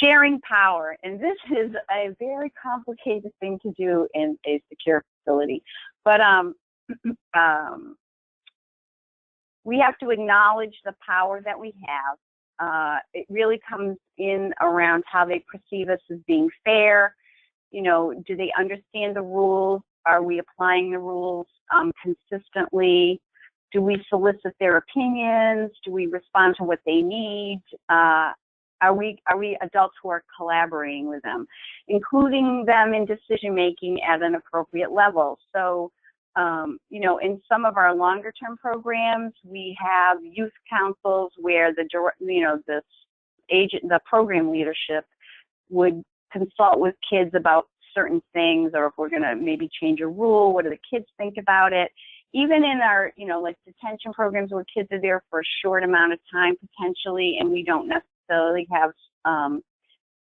Sharing power, and this is a very complicated thing to do in a secure facility, but we have to acknowledge the power that we have. It really comes in around how they perceive us as being fair. You know, do they understand the rules? Are we applying the rules consistently? Do we solicit their opinions? Do we respond to what they need? Are we adults who are collaborating with them, including them in decision making at an appropriate level? So, you know, in some of our longer term programs, we have youth councils where the program leadership would consult with kids about certain things, or if we're going to maybe change a rule, what do the kids think about it? Even in our, you know, like detention programs where kids are there for a short amount of time potentially, and we don't necessarily have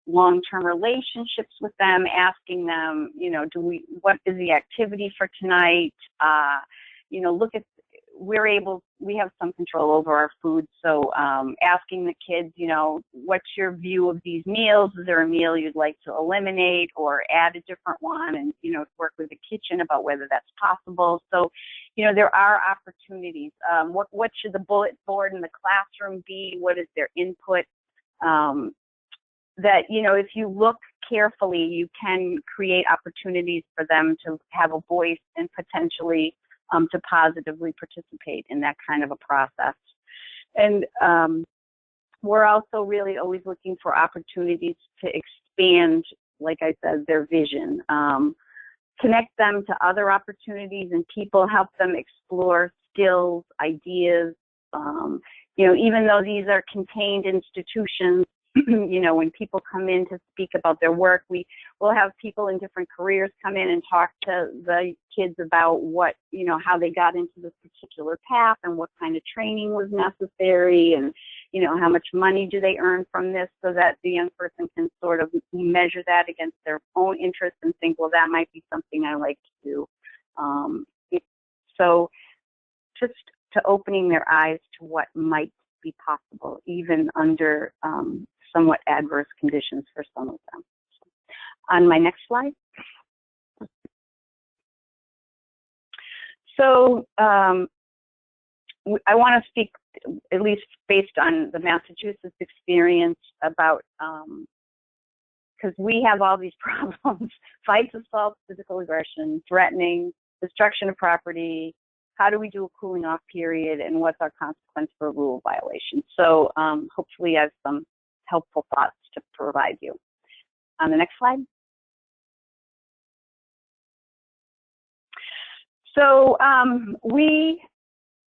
long-term relationships with them, asking them, you know, what is the activity for tonight? You know, we have some control over our food, so asking the kids, you know, what's your view of these meals? Is there a meal you'd like to eliminate or add a different one? And, you know, work with the kitchen about whether that's possible. So, you know, there are opportunities. What should the bullet board in the classroom be? What is their input? That, you know, if you look carefully, you can create opportunities for them to have a voice and potentially to positively participate in that kind of a process. And we're also really always looking for opportunities to expand, like I said, their vision. Connect them to other opportunities and people, help them explore skills, ideas. You know, even though these are contained institutions, you know, when people come in to speak about their work, we will have people in different careers come in and talk to the kids about what, you know, how they got into this particular path and what kind of training was necessary, and, you know, how much money do they earn from this, so that the young person can sort of measure that against their own interests and think, well, that might be something I like to do. So just to opening their eyes to what might be possible, even under somewhat adverse conditions for some of them. On my next slide. So I want to speak, at least based on the Massachusetts experience, about, because we have all these problems: fights, assaults, physical aggression, threatening, destruction of property. How do we do a cooling off period, and what's our consequence for a rule violation? So hopefully I have some helpful thoughts to provide you. On the next slide. So we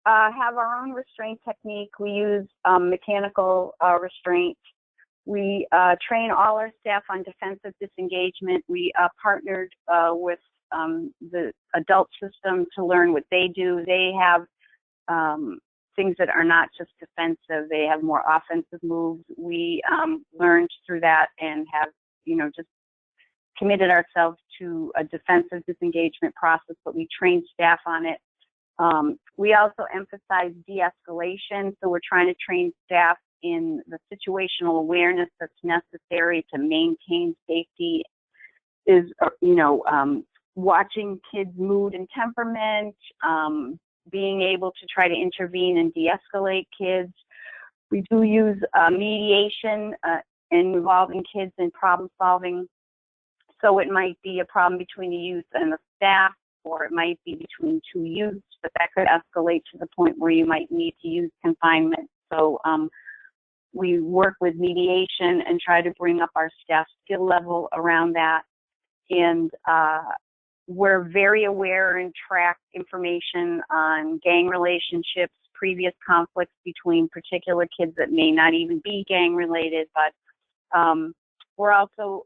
have our own restraint technique. We use mechanical restraint. We train all our staff on defensive disengagement. We partnered with the adult system to learn what they do. They have things that are not just defensive. They have more offensive moves. We learned through that and have, you know, just committed ourselves to a defensive disengagement process, but we train staff on it. We also emphasize de-escalation, so we're trying to train staff in the situational awareness that's necessary to maintain safety. Is, you know, watching kids' mood and temperament, being able to try to intervene and de-escalate kids. We do use mediation involving kids in problem solving. So it might be a problem between the youth and the staff, or it might be between two youths, but that could escalate to the point where you might need to use confinement. So we work with mediation and try to bring up our staff skill level around that. And we're very aware and track information on gang relationships, previous conflicts between particular kids that may not even be gang related, but we're also,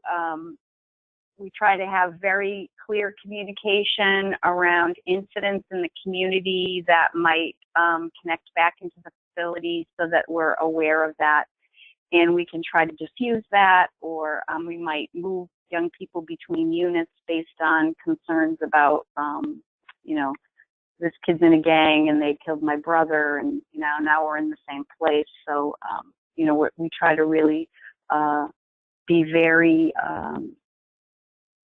we try to have very clear communication around incidents in the community that might connect back into the facility, so that we're aware of that and we can try to diffuse that, or we might move young people between units based on concerns about, you know, this kid's in a gang and they killed my brother, and, you know, now we're in the same place. So, you know, we try to really be very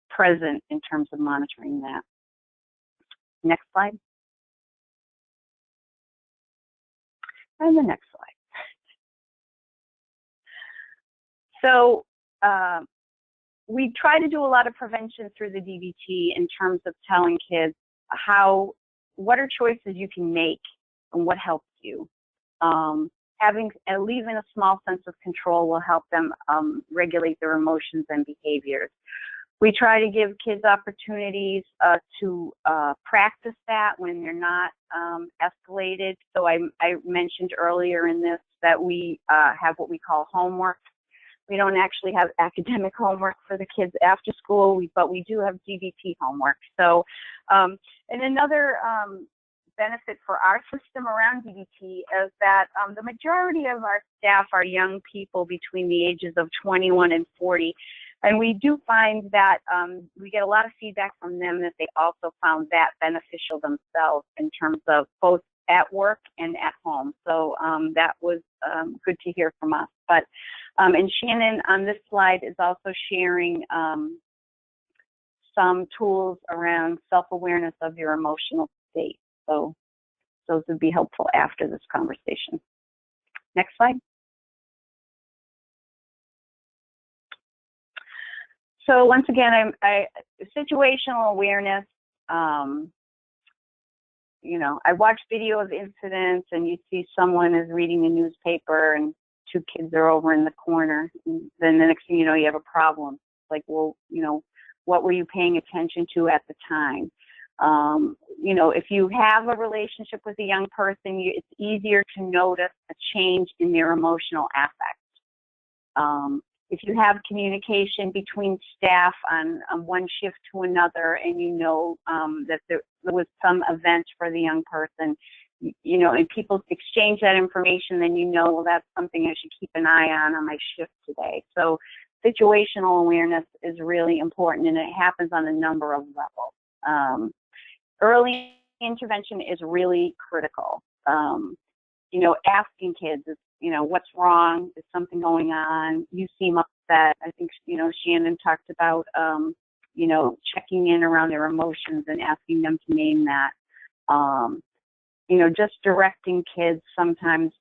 present in terms of monitoring that. Next slide. And the next slide. So we try to do a lot of prevention through the DBT in terms of telling kids what are choices you can make and what helps you. Leaving a small sense of control will help them regulate their emotions and behaviors. We try to give kids opportunities to practice that when they're not escalated. So I mentioned earlier in this that we have what we call homework. We don't actually have academic homework for the kids after school, but we do have DBT homework. So, and another benefit for our system around DBT is that the majority of our staff are young people between the ages of 21 and 40. And we do find that we get a lot of feedback from them that they also found that beneficial themselves in terms of both at work and at home. So that was good to hear from us. But and Shannon on this slide is also sharing some tools around self-awareness of your emotional state. So those would be helpful after this conversation. Next slide. So once again, situational awareness. You know, I watch video of incidents, and you see someone is reading the newspaper, and two kids are over in the corner. And then the next thing you know, you have a problem. Like, well, you know, what were you paying attention to at the time? You know, if you have a relationship with a young person, it's easier to notice a change in their emotional affect. If you have communication between staff on one shift to another, and you know that there was some event for the young person, you know, and people exchange that information, then you know, well, that's something I should keep an eye on my shift today. So situational awareness is really important, and it happens on a number of levels. Early intervention is really critical. You know, asking kids, you know, what's wrong? Is something going on? You seem upset. I think, you know, Shannon talked about, you know, checking in around their emotions and asking them to name that. You know, just directing kids sometimes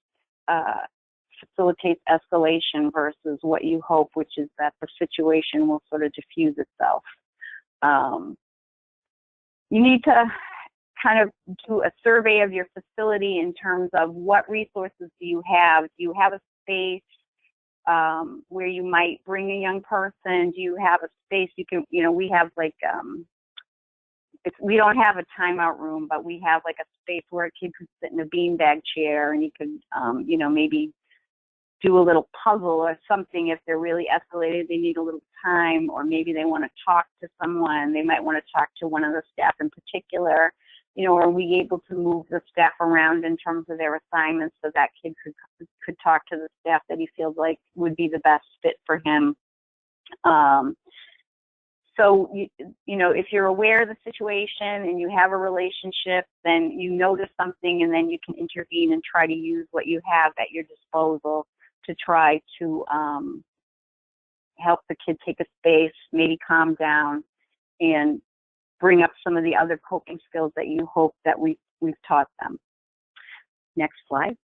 facilitates escalation versus what you hope, which is that the situation will sort of diffuse itself. You need to kind of do a survey of your facility in terms of what resources do you have? Do you have a space where you might bring a young person? Do you have a space you can, you know, we have like, we don't have a timeout room, but we have like a space where a kid could sit in a beanbag chair, and you could, you know, maybe do a little puzzle or something. If they're really escalated, they need a little time, or maybe they want to talk to someone. They might want to talk to one of the staff in particular. You know, are we able to move the staff around in terms of their assignments so that kid could talk to the staff that he feels like would be the best fit for him? So, you know, if you're aware of the situation and you have a relationship, then you notice something, and then you can intervene and try to use what you have at your disposal to try to help the kid take a space, maybe calm down, and bring up some of the other coping skills that you hope that we've taught them. Next slide.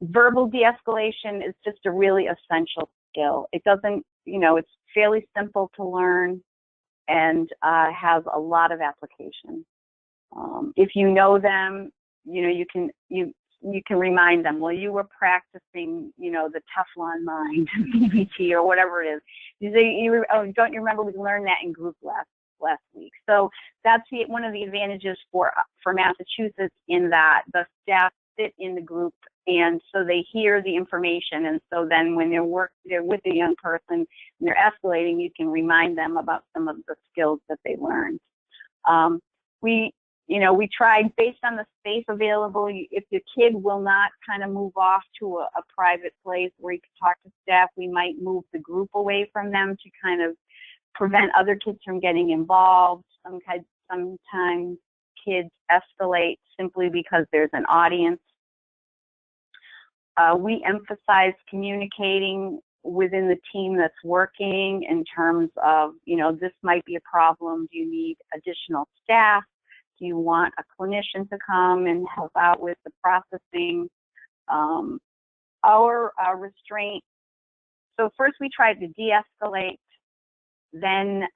Verbal de-escalation is just a really essential skill. It doesn't, you know, it's fairly simple to learn and has a lot of application. If you know them, you know, you can remind them, well, you were practicing, you know, the Teflon mind, DBT, or whatever it is. You say, don't you remember we learned that in group last week? So that's one of the advantages for Massachusetts, in that the staff sit in the group, and so they hear the information. And so then when they're with a young person and they're escalating, you can remind them about some of the skills that they learned. We tried, based on the space available, if the kid will not kind of move off to a private place where he can talk to staff, we might move the group away from them to kind of prevent other kids from getting involved. Sometimes kids escalate simply because there's an audience. We emphasize communicating within the team that's working in terms of, this might be a problem. Do you need additional staff? Do you want a clinician to come and help out with the processing? Our restraint, so first we try to de-escalate, then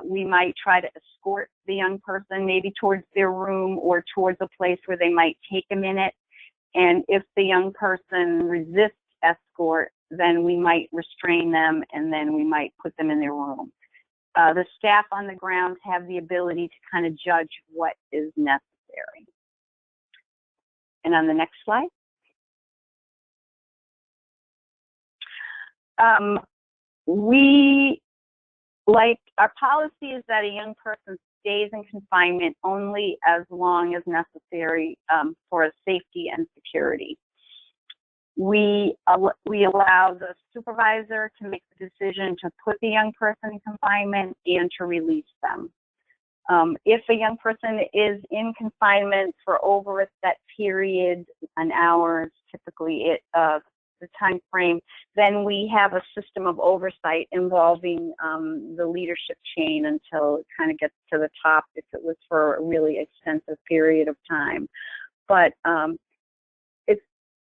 we might try to escort the young person maybe towards their room or towards a place where they might take a minute. And if the young person resists escort, then we might restrain them and then we might put them in their room. The staff on the ground have the ability to kind of judge what is necessary. And on the next slide. Our policy is that a young person stays in confinement only as long as necessary for safety and security. We allow the supervisor to make the decision to put the young person in confinement and to release them. If a young person is in confinement for over a set period, an hour, typically the time frame, then we have a system of oversight involving the leadership chain until it kind of gets to the top if it was for a really extensive period of time. But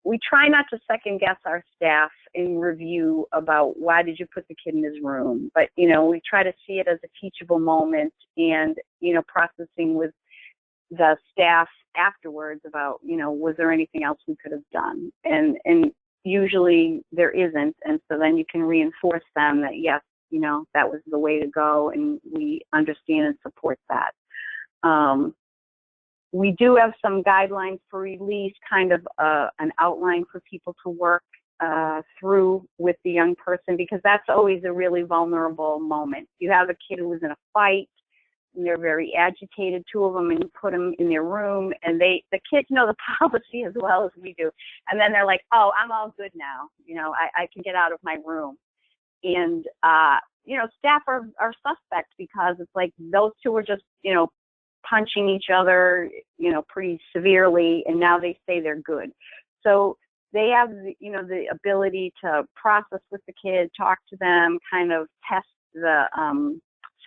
we try not to second guess our staff in review about why did you put the kid in his room. But, we try to see it as a teachable moment and, processing with the staff afterwards about, was there anything else we could have done? And usually there isn't. And so then you can reinforce them that, yes, that was the way to go and we understand and support that. We do have some guidelines for release, kind of an outline for people to work through with the young person, because that's always a really vulnerable moment. You have a kid who was in a fight, and they're very agitated, two of them, and you put them in their room, and the kids know the policy as well as we do. And then they're like, oh, I'm all good now. I can get out of my room. And, staff are suspect because it's like those two are just, punching each other, pretty severely, and now they say they're good. So they have, the ability to process with the kid, talk to them, kind of test the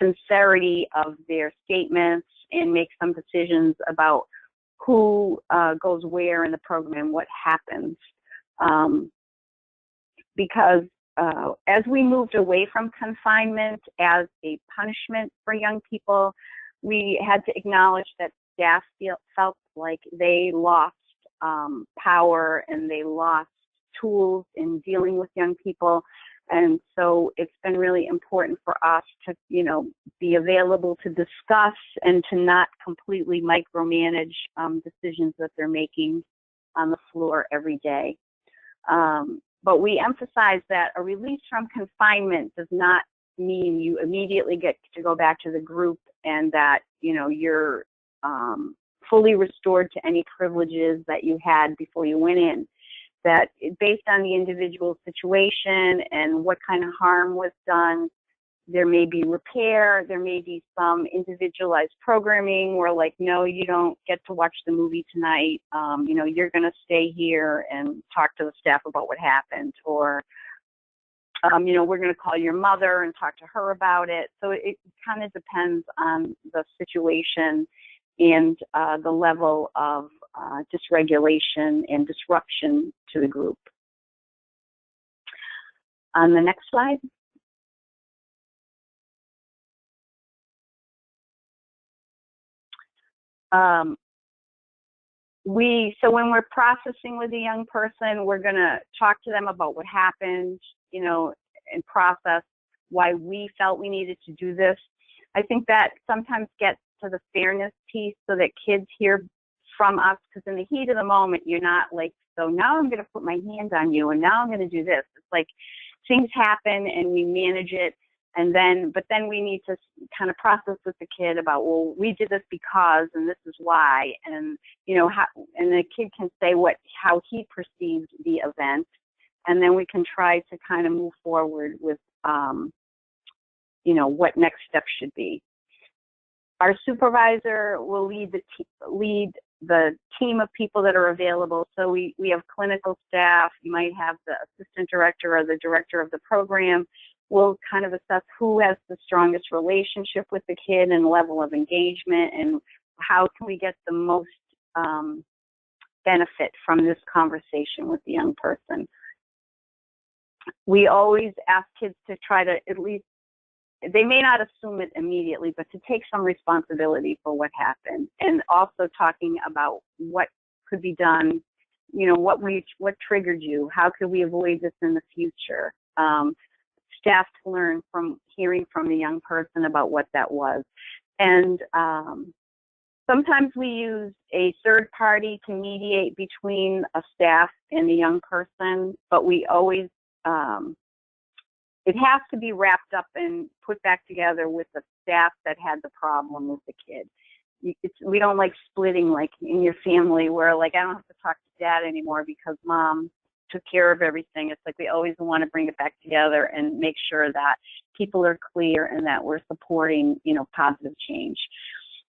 sincerity of their statements and make some decisions about who goes where in the program, what happens. Because as we moved away from confinement as a punishment for young people, we had to acknowledge that staff felt like they lost power and they lost tools in dealing with young people. And so it's been really important for us to, be available to discuss and to not completely micromanage decisions that they're making on the floor every day. But we emphasize that a release from confinement does not mean you immediately get to go back to the group and that, you're fully restored to any privileges that you had before you went in. That based on the individual situation and what kind of harm was done, there may be repair, there may be some individualized programming where like, no, you don't get to watch the movie tonight, you're going to stay here and talk to the staff about what happened, or we're going to call your mother and talk to her about it. So it kind of depends on the situation and the level of dysregulation and disruption to the group. On the next slide. So when we're processing with a young person, we're going to talk to them about what happened, and process why we felt we needed to do this. I think that sometimes gets to the fairness piece so that kids hear from us, because in the heat of the moment, you're not like, so now I'm going to put my hand on you and now I'm going to do this. It's like things happen and we manage it. But then we need to kind of process with the kid about, well, we did this because, and this is why, and and the kid can say how he perceived the event, and then we can try to kind of move forward with, what next steps should be. Our supervisor will lead the team of people that are available. So we have clinical staff. You might have the assistant director or the director of the program. We'll kind of assess who has the strongest relationship with the kid and level of engagement, and how can we get the most benefit from this conversation with the young person. We always ask kids to try to at least, they may not assume it immediately, but to take some responsibility for what happened, and also talking about what could be done, you know, what triggered you, how could we avoid this in the future. Staff to learn from hearing from the young person about what that was. And sometimes we use a third party to mediate between a staff and the young person, but we always, it has to be wrapped up and put back together with the staff that had the problem with the kid. We don't like splitting like in your family where like I don't have to talk to dad anymore because mom took care of everything. It's like we always want to bring it back together and make sure that people are clear and that we're supporting, you know, positive change.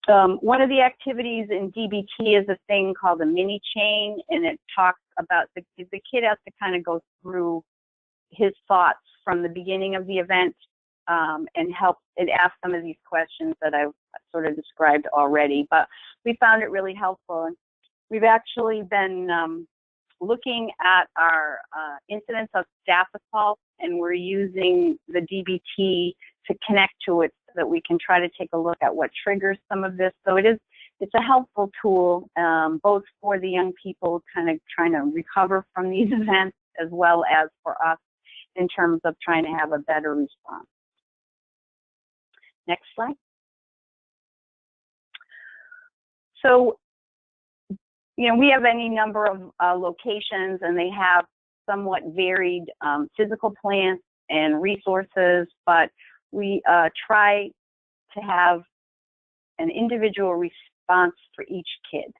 One of the activities in DBT is a thing called a mini chain, and it talks about the kid has to kind of go through his thoughts from the beginning of the event and ask some of these questions that I've sort of described already. But we found it really helpful. And we've actually been looking at our incidents of staff assault, and we're using the DBT to connect to it so that we can try to take a look at what triggers some of this. So it's a helpful tool, both for the young people kind of trying to recover from these events, as well as for us in terms of trying to have a better response. Next slide. So, you know, we have any number of locations, and they have somewhat varied physical plants and resources, but we try to have an individual response for each kid.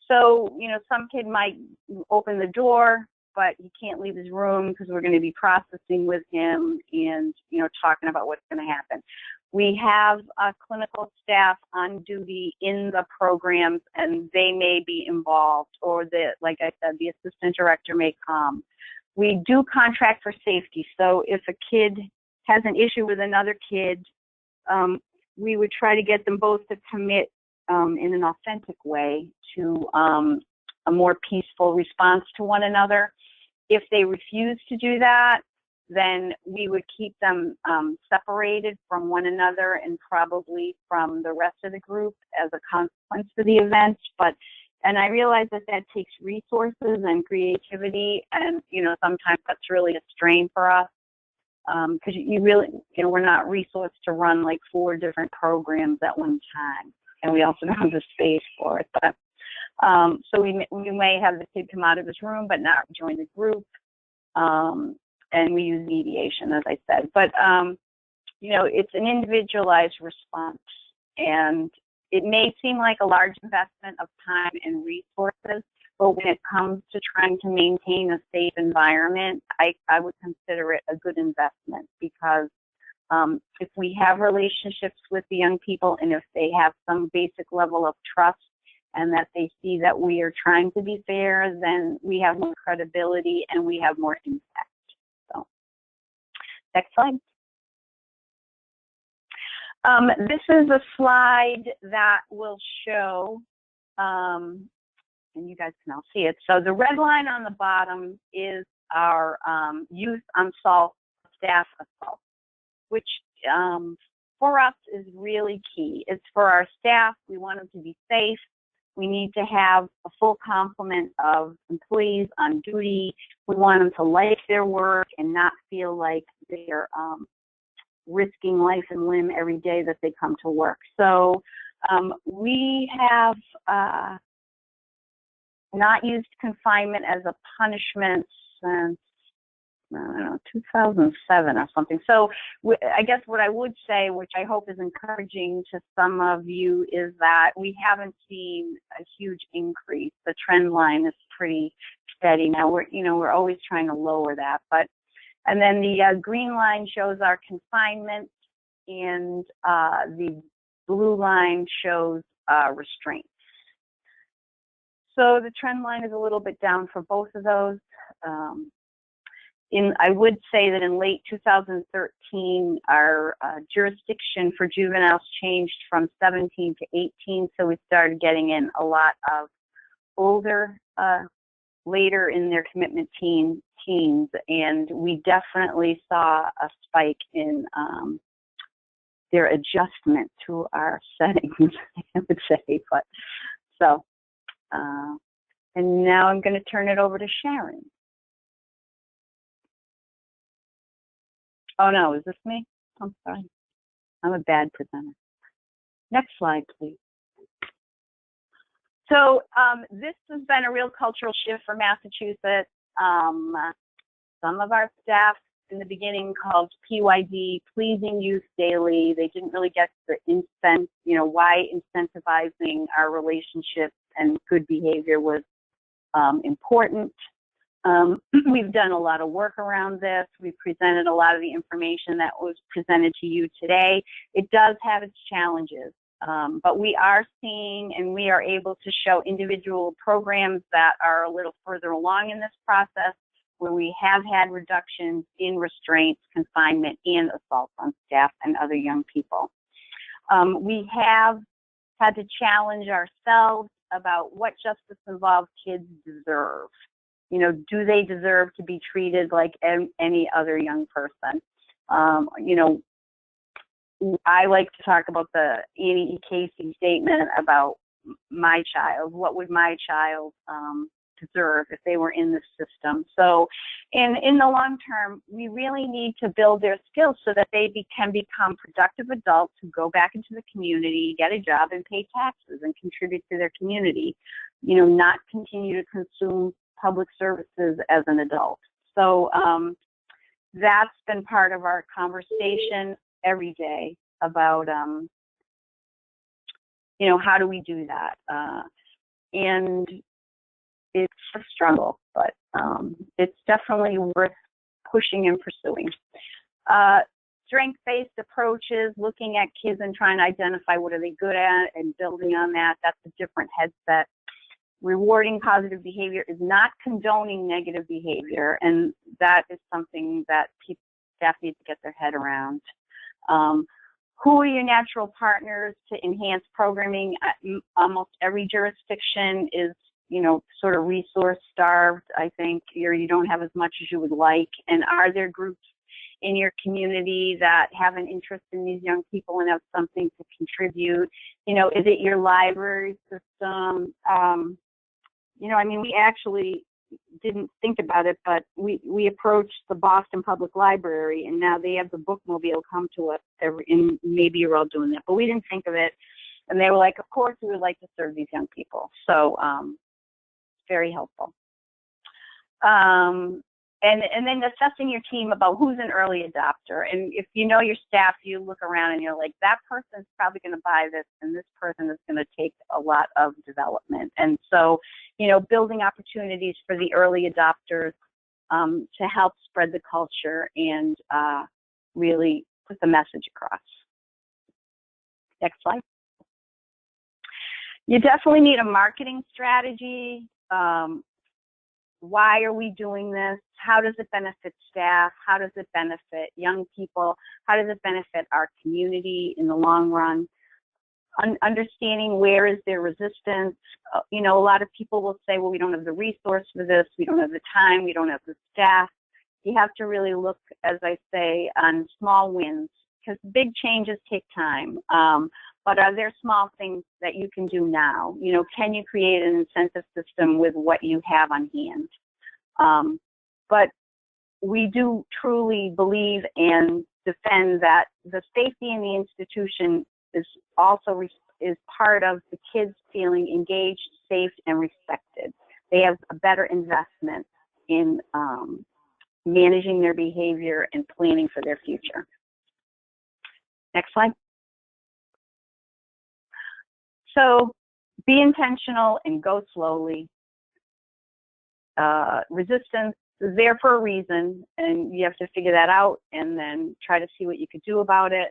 So, you know, some kid might open the door, but he can't leave his room because we're going to be processing with him and, you know, talking about what's going to happen. We have clinical staff on duty in the programs, and they may be involved, or like I said, the assistant director may come. We do contract for safety. So if a kid has an issue with another kid, we would try to get them both to commit in an authentic way to a more peaceful response to one another. If they refuse to do that, then we would keep them separated from one another and probably from the rest of the group as a consequence for the event. And I realize that takes resources and creativity, and, you know, sometimes that's really a strain for us because you really, you know, we're not resourced to run like 4 different programs at one time, and we also don't have the space for it. But so we may have the kid come out of his room but not join the group. And we use mediation, as I said. But, you know, it's an individualized response. And it may seem like a large investment of time and resources, but when it comes to trying to maintain a safe environment, I would consider it a good investment, because if we have relationships with the young people, and if they have some basic level of trust, and that they see that we are trying to be fair, then we have more credibility and we have more impact. So, next slide. This is a slide that will show, and you guys can all see it. So the red line on the bottom is our youth unsolved staff assault, which for us is really key. It's for our staff. We want them to be safe. We need to have a full complement of employees on duty. We want them to like their work and not feel like they're risking life and limb every day that they come to work. So we have not used confinement as a punishment since, I don't know, 2007 or something. So I guess what I would say, which I hope is encouraging to some of you, is that we haven't seen a huge increase. The trend line is pretty steady now. We're always trying to lower that. And then the green line shows our confinement, and the blue line shows restraints. So the trend line is a little bit down for both of those. I would say that in late 2013, our jurisdiction for juveniles changed from 17 to 18, so we started getting in a lot of older, later in their commitment teens, and we definitely saw a spike in their adjustment to our settings, I would say. But so, and now I'm going to turn it over to Sharon. Oh no, is this me? I'm sorry. I'm a bad presenter. Next slide, please. So this has been a real cultural shift for Massachusetts. Some of our staff in the beginning called PYD, pleasing youth daily. They didn't really get the why incentivizing our relationships and good behavior was important. We've done a lot of work around this. We've presented a lot of the information that was presented to you today. It does have its challenges, but we are seeing and we are able to show individual programs that are a little further along in this process, where we have had reductions in restraints, confinement, and assault on staff and other young people. We have had to challenge ourselves about what justice-involved kids deserve. You know, do they deserve to be treated like any other young person? You know, I like to talk about the Annie E. Casey statement about my child. What would my child deserve if they were in the system? So in the long term, we really need to build their skills so that they can become productive adults who go back into the community, get a job, and pay taxes and contribute to their community. You know, not continue to consume public services as an adult. So that's been part of our conversation every day about, you know, how do we do that? And it's a struggle, but it's definitely worth pushing and pursuing. Strength-based approaches, looking at kids and trying to identify what are they good at and building on that. That's a different headset. Rewarding positive behavior is not condoning negative behavior, and that is something that staff need to get their head around. Who are your natural partners to enhance programming? Almost every jurisdiction is, you know, sort of resource starved, I think, or you don't have as much as you would like. And are there groups in your community that have an interest in these young people and have something to contribute? You know, is it your library system? You know, I mean, we actually didn't think about it, but we approached the Boston Public Library, and now they have the bookmobile come to us and maybe you're all doing that, but we didn't think of it. And they were like, of course, we would like to serve these young people. So very helpful. And then assessing your team about who's an early adopter. And if you know your staff, you look around and you're like, that person's probably going to buy this, and this person is going to take a lot of development. And so, you know, building opportunities for the early adopters to help spread the culture and really put the message across. Next slide. You definitely need a marketing strategy. Why are we doing this? How does it benefit staff? How does it benefit young people? How does it benefit our community in the long run? Understanding where is their resistance. You know, a lot of people will say, well, we don't have the resource for this. We don't have the time. We don't have the staff. You have to really look, as I say, on small wins, because big changes take time. But are there small things that you can do now? You know, can you create an incentive system with what you have on hand? But we do truly believe and defend that the safety in the institution is also is part of the kids feeling engaged, safe, and respected. They have a better investment in managing their behavior and planning for their future. Next slide. So be intentional and go slowly. Resistance is there for a reason, and you have to figure that out and then try to see what you could do about it.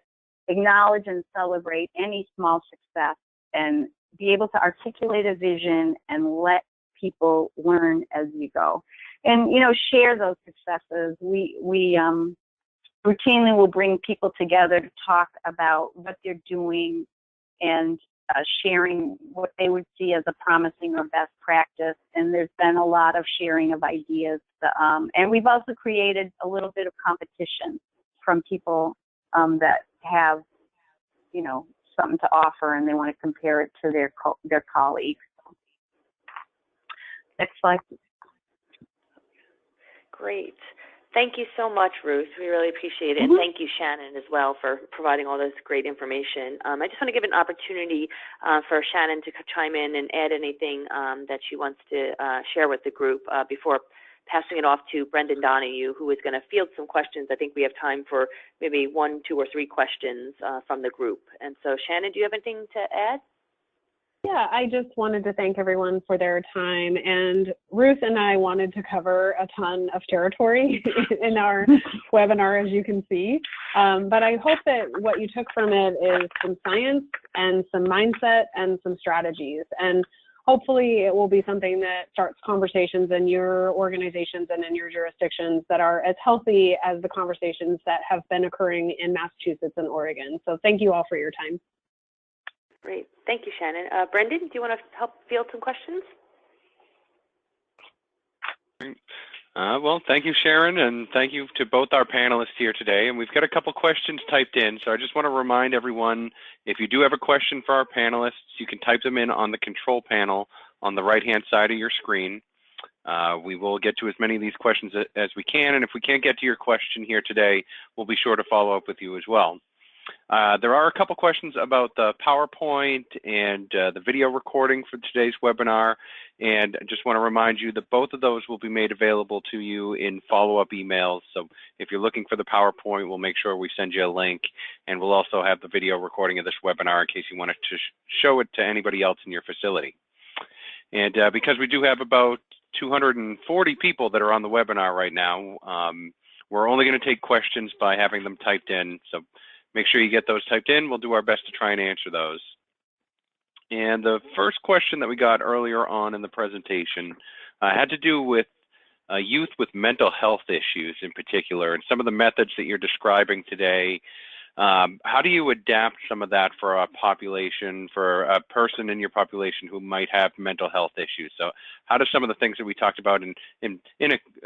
Acknowledge and celebrate any small success and be able to articulate a vision and let people learn as you go. And, share those successes. We routinely will bring people together to talk about what they're doing and sharing what they would see as a promising or best practice. And there's been a lot of sharing of ideas. And we've also created a little bit of competition from people that have, something to offer and they want to compare it to their colleagues. Next slide. Great. Thank you so much, Ruth. We really appreciate it. And thank you, Shannon, as well, for providing all this great information. I just want to give an opportunity for Shannon to chime in and add anything that she wants to share with the group before passing it off to Brendan Donahue, who is going to field some questions. I think we have time for maybe 1, 2, or 3 questions from the group. And so, Shannon, do you have anything to add? Yeah, I just wanted to thank everyone for their time. And Ruth and I wanted to cover a ton of territory in our webinar, as you can see. But I hope that what you took from it is some science and some mindset and some strategies. And hopefully it will be something that starts conversations in your organizations and in your jurisdictions that are as healthy as the conversations that have been occurring in Massachusetts and Oregon. So thank you all for your time. Great. Thank you, Shannon. Brendan, do you want to help field some questions? Well, thank you, Sharon, and thank you to both our panelists here today. And we've got a couple questions typed in, so I just want to remind everyone, if you do have a question for our panelists, you can type them in on the control panel on the right-hand side of your screen. We will get to as many of these questions as we can, and if we can't get to your question here today, we'll be sure to follow up with you as well. There are a couple questions about the PowerPoint and the video recording for today's webinar, and I just want to remind you that both of those will be made available to you in follow-up emails. So if you're looking for the PowerPoint, we'll make sure we send you a link, and we'll also have the video recording of this webinar in case you want to show it to anybody else in your facility. And because we do have about 240 people that are on the webinar right now, we're only going to take questions by having them typed in. So make sure you get those typed in. We'll do our best to try and answer those. And the first question that we got earlier on in the presentation had to do with youth with mental health issues in particular, and some of the methods that you're describing today. How do you adapt some of that for a population, for a person in your population who might have mental health issues? So how do some of the things that we talked about in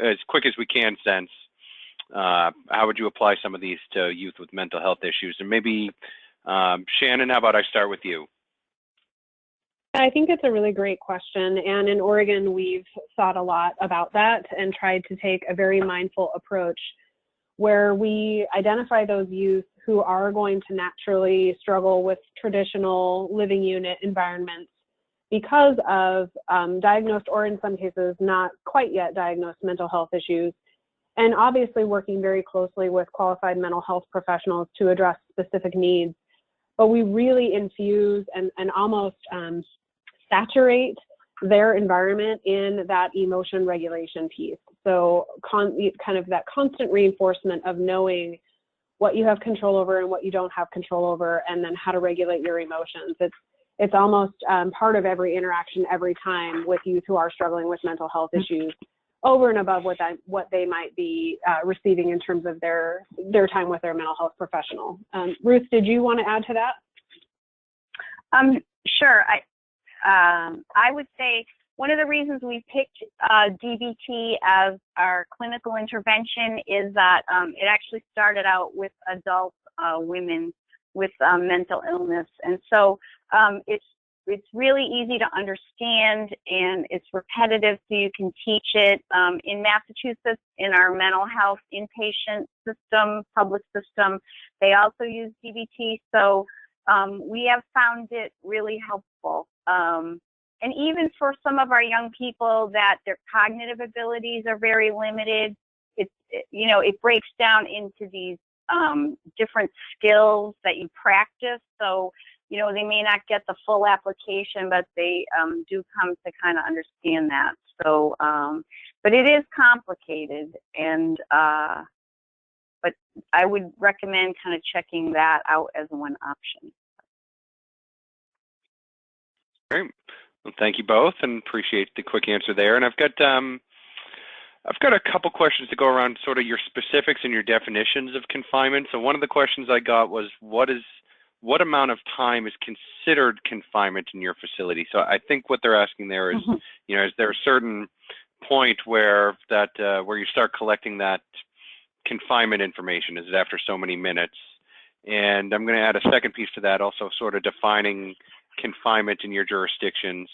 as quick as we can sense, how would you apply some of these to youth with mental health issues? And maybe, Shannon, how about I start with you? I think it's a really great question. And in Oregon, we've thought a lot about that and tried to take a very mindful approach where we identify those youth who are going to naturally struggle with traditional living unit environments because of diagnosed, or in some cases, not quite yet diagnosed mental health issues. And obviously working very closely with qualified mental health professionals to address specific needs. But we really infuse and almost saturate their environment in that emotion regulation piece. So kind of that constant reinforcement of knowing what you have control over and what you don't have control over, and then how to regulate your emotions. It's almost part of every interaction every time with youth who are struggling with mental health issues, over and above what they might be receiving in terms of their time with their mental health professional. Ruth, did you want to add to that? Sure. I would say one of the reasons we picked DBT as our clinical intervention is that it actually started out with adult women with mental illness, and so it's really easy to understand, and it's repetitive, so you can teach it. In Massachusetts, in our mental health inpatient system, public system, they also use DBT, so we have found it really helpful. And even for some of our young people that their cognitive abilities are very limited, it breaks down into these different skills that you practice. So, they may not get the full application, but they do come to kind of understand that. So, but it is complicated, and but I would recommend kind of checking that out as one option. Great. Well, thank you both, and appreciate the quick answer there. And I've got a couple questions to go around sort of your specifics and your definitions of confinement. So one of the questions I got was, what amount of time is considered confinement in your facility? So I think what they're asking there is, you know, is there a certain point where you start collecting that confinement information? Is it after so many minutes? And I'm going to add a second piece to that, also sort of defining confinement in your jurisdictions.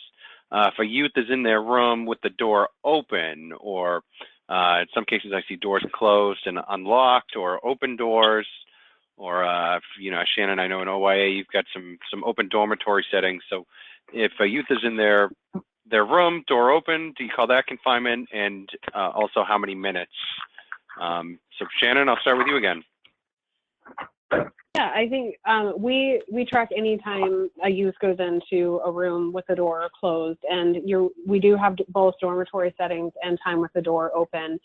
If a youth is in their room with the door open, or in some cases I see doors closed and unlocked, or open doors, or you know, Shannon, I know in OYA you've got some open dormitory settings. So if a youth is in their room, door open, do you call that confinement? And also how many minutes? So Shannon, I'll start with you again. Yeah, I think we track any time a youth goes into a room with the door closed, and we do have both dormitory settings and time with the door open.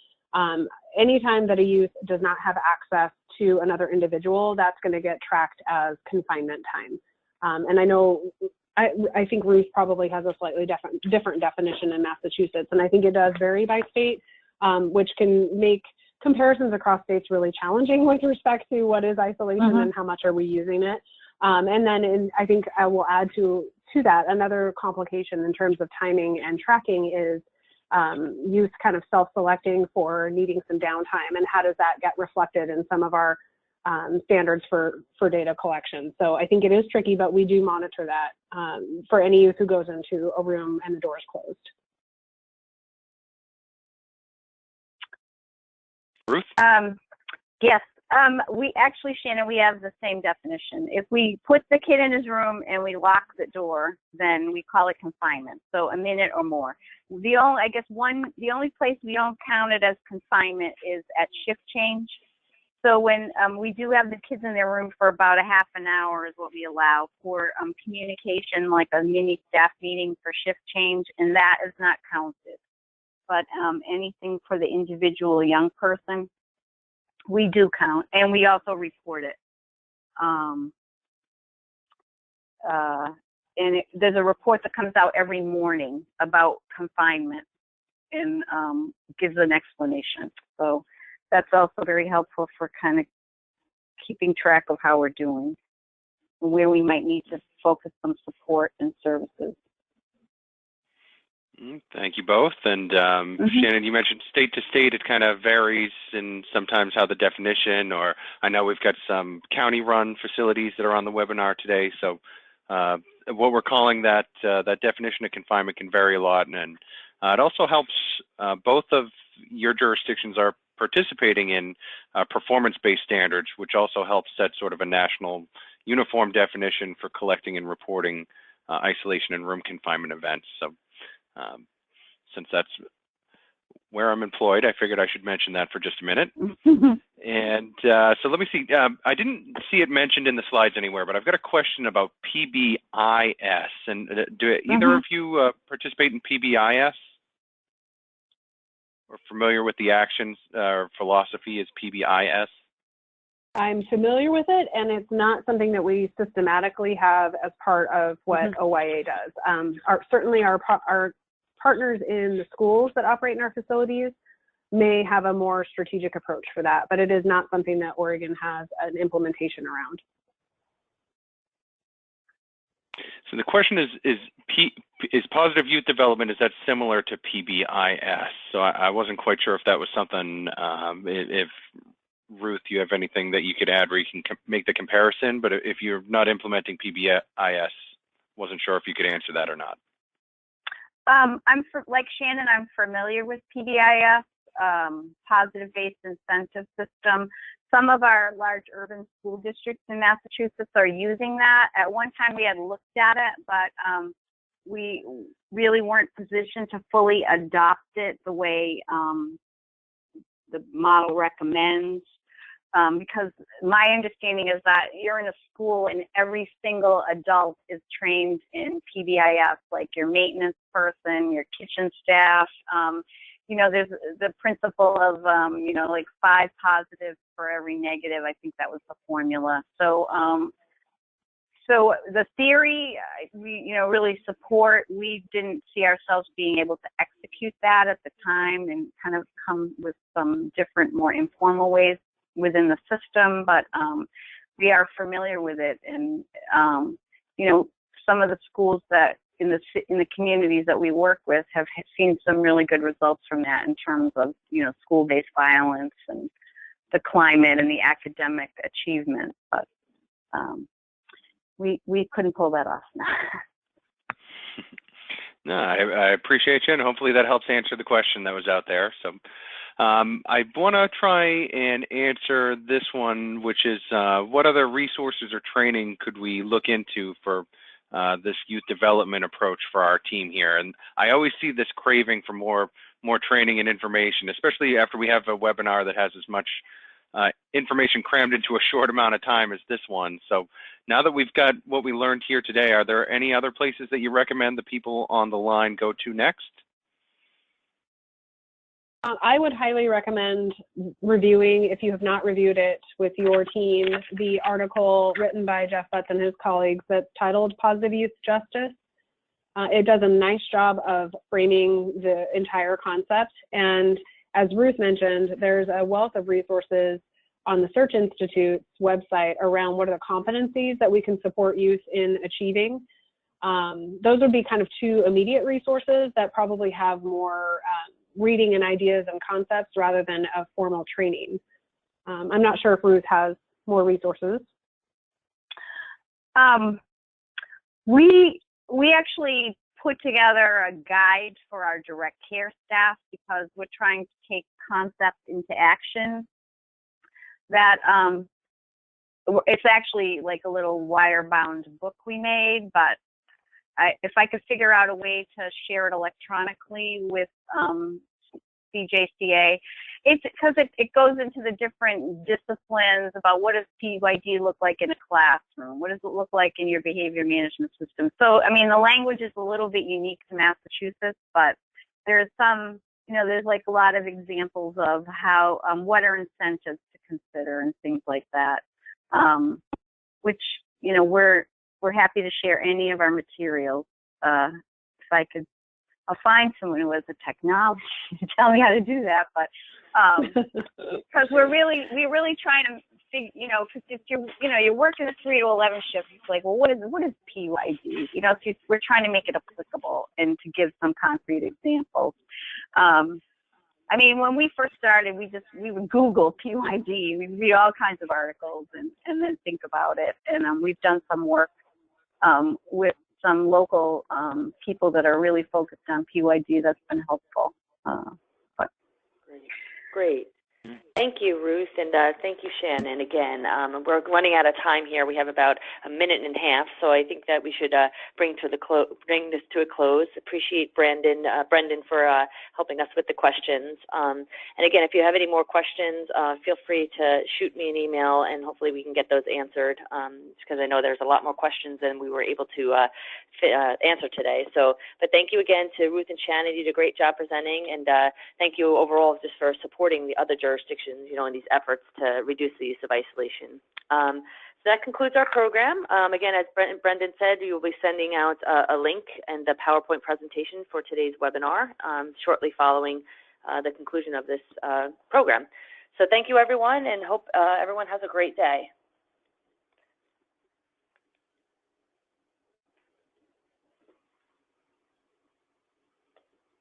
Anytime that a youth does not have access to another individual, that's going to get tracked as confinement time. And I know, I think Ruth probably has a slightly different definition in Massachusetts, and I think it does vary by state, which can make comparisons across states really challenging with respect to what is isolation and how much are we using it. And then I think I will add to that another complication in terms of timing and tracking is youth kind of self-selecting for needing some downtime, and how does that get reflected in some of our standards for data collection. So I think it is tricky, but we do monitor that for any youth who goes into a room and the door is closed. Ruth? Yes, we actually, Shannon, we have the same definition. If we put the kid in his room and we lock the door, then we call it confinement. So a minute or more. The only place we don't count it as confinement is at shift change. So when we do have the kids in their room for about a half an hour is what we allow for communication, like a mini staff meeting for shift change, and that is not counted. But anything for the individual young person, we do count, and we also report it. There's a report that comes out every morning about confinement and gives an explanation. So that's also very helpful for kind of keeping track of how we're doing and where we might need to focus some support and services. Thank you both. And Shannon, you mentioned state to state, it kind of varies in sometimes how the definition, or I know we've got some county-run facilities that are on the webinar today. So what we're calling that definition of confinement can vary a lot. And it also helps both of your jurisdictions are participating in performance-based standards, which also helps set sort of a national uniform definition for collecting and reporting isolation and room confinement events. So since that's where I'm employed, I figured I should mention that for just a minute. And so let me see. I didn't see it mentioned in the slides anywhere, but I've got a question about PBIS. And do either of you participate in PBIS? Or familiar with the actions or philosophy is PBIS? I'm familiar with it, and it's not something that we systematically have as part of what OYA does. Certainly our partners in the schools that operate in our facilities may have a more strategic approach for that, but it is not something that Oregon has an implementation around. So the question is positive youth development, is that similar to PBIS? So I wasn't quite sure if that was something, if Ruth, you have anything that you could add where you can make the comparison, but if you're not implementing PBIS, wasn't sure if you could answer that or not. Like Shannon, I'm familiar with PBIS, positive-based incentive system. Some of our large urban school districts in Massachusetts are using that. At one time we had looked at it, but we really weren't positioned to fully adopt it the way the model recommends. Because my understanding is that you're in a school and every single adult is trained in PBIS, like your maintenance person, your kitchen staff. You know, there's the principle of, you know, like 5 positives for every negative. I think that was the formula. So So the theory, we really support. We didn't see ourselves being able to execute that at the time, and kind of come with some different, more informal ways within the system. But we are familiar with it, and some of the schools that in the communities that we work with have seen some really good results from that in terms of school-based violence and the climate and the academic achievement. But we couldn't pull that off now. No, I appreciate you, and hopefully that helps answer the question that was out there. So I want to try and answer this one, which is what other resources or training could we look into for this youth development approach for our team here? And I always see this craving for more training and information, especially after we have a webinar that has as much information crammed into a short amount of time as this one. So now that we've got what we learned here today, are there any other places that you recommend the people on the line go to next? I would highly recommend reviewing, if you have not reviewed it with your team, the article written by Jeff Butts and his colleagues that's titled Positive Youth Justice. It does a nice job of framing the entire concept. And as Ruth mentioned, there's a wealth of resources on the Search Institute's website around what are the competencies that we can support youth in achieving. Those would be kind of two immediate resources that probably have more reading and ideas and concepts rather than a formal training. I'm not sure if Ruth has more resources. We actually put together a guide for our direct care staff because we're trying to take concepts into action. That it's actually like a little wire-bound book we made, but if I could figure out a way to share it electronically with CJCA, it's because it goes into the different disciplines about what does PYD look like in a classroom, what does it look like in your behavior management system. So, I mean, the language is a little bit unique to Massachusetts, but there's some, there's like a lot of examples of how, what are incentives to consider and things like that, which, we're happy to share any of our materials. If I could, I'll find someone who has the technology to tell me how to do that. But because we're really trying to figure, because if you're working a 3 to 11 shift, it's like, well, what is PYD? So we're trying to make it applicable and to give some concrete examples. I mean, when we first started, we would Google PYD, we read all kinds of articles and then think about it. And we've done some work with some local people that are really focused on PYD. That's been helpful. Great. Thank you, Ruth, and thank you, Shannon. Again, we're running out of time here. We have about a minute and a half, so I think that we should bring this to a close. Appreciate Brendan for helping us with the questions. And again, if you have any more questions, feel free to shoot me an email, and hopefully we can get those answered. Because I know there's a lot more questions than we were able to answer today. So, but thank you again to Ruth and Shannon. You did a great job presenting, and thank you overall just for supporting the other jurisdictions, in these efforts to reduce the use of isolation. So that concludes our program. Again, as Brendan said, we will be sending out a link and the PowerPoint presentation for today's webinar shortly following the conclusion of this program. So thank you, everyone, and hope everyone has a great day.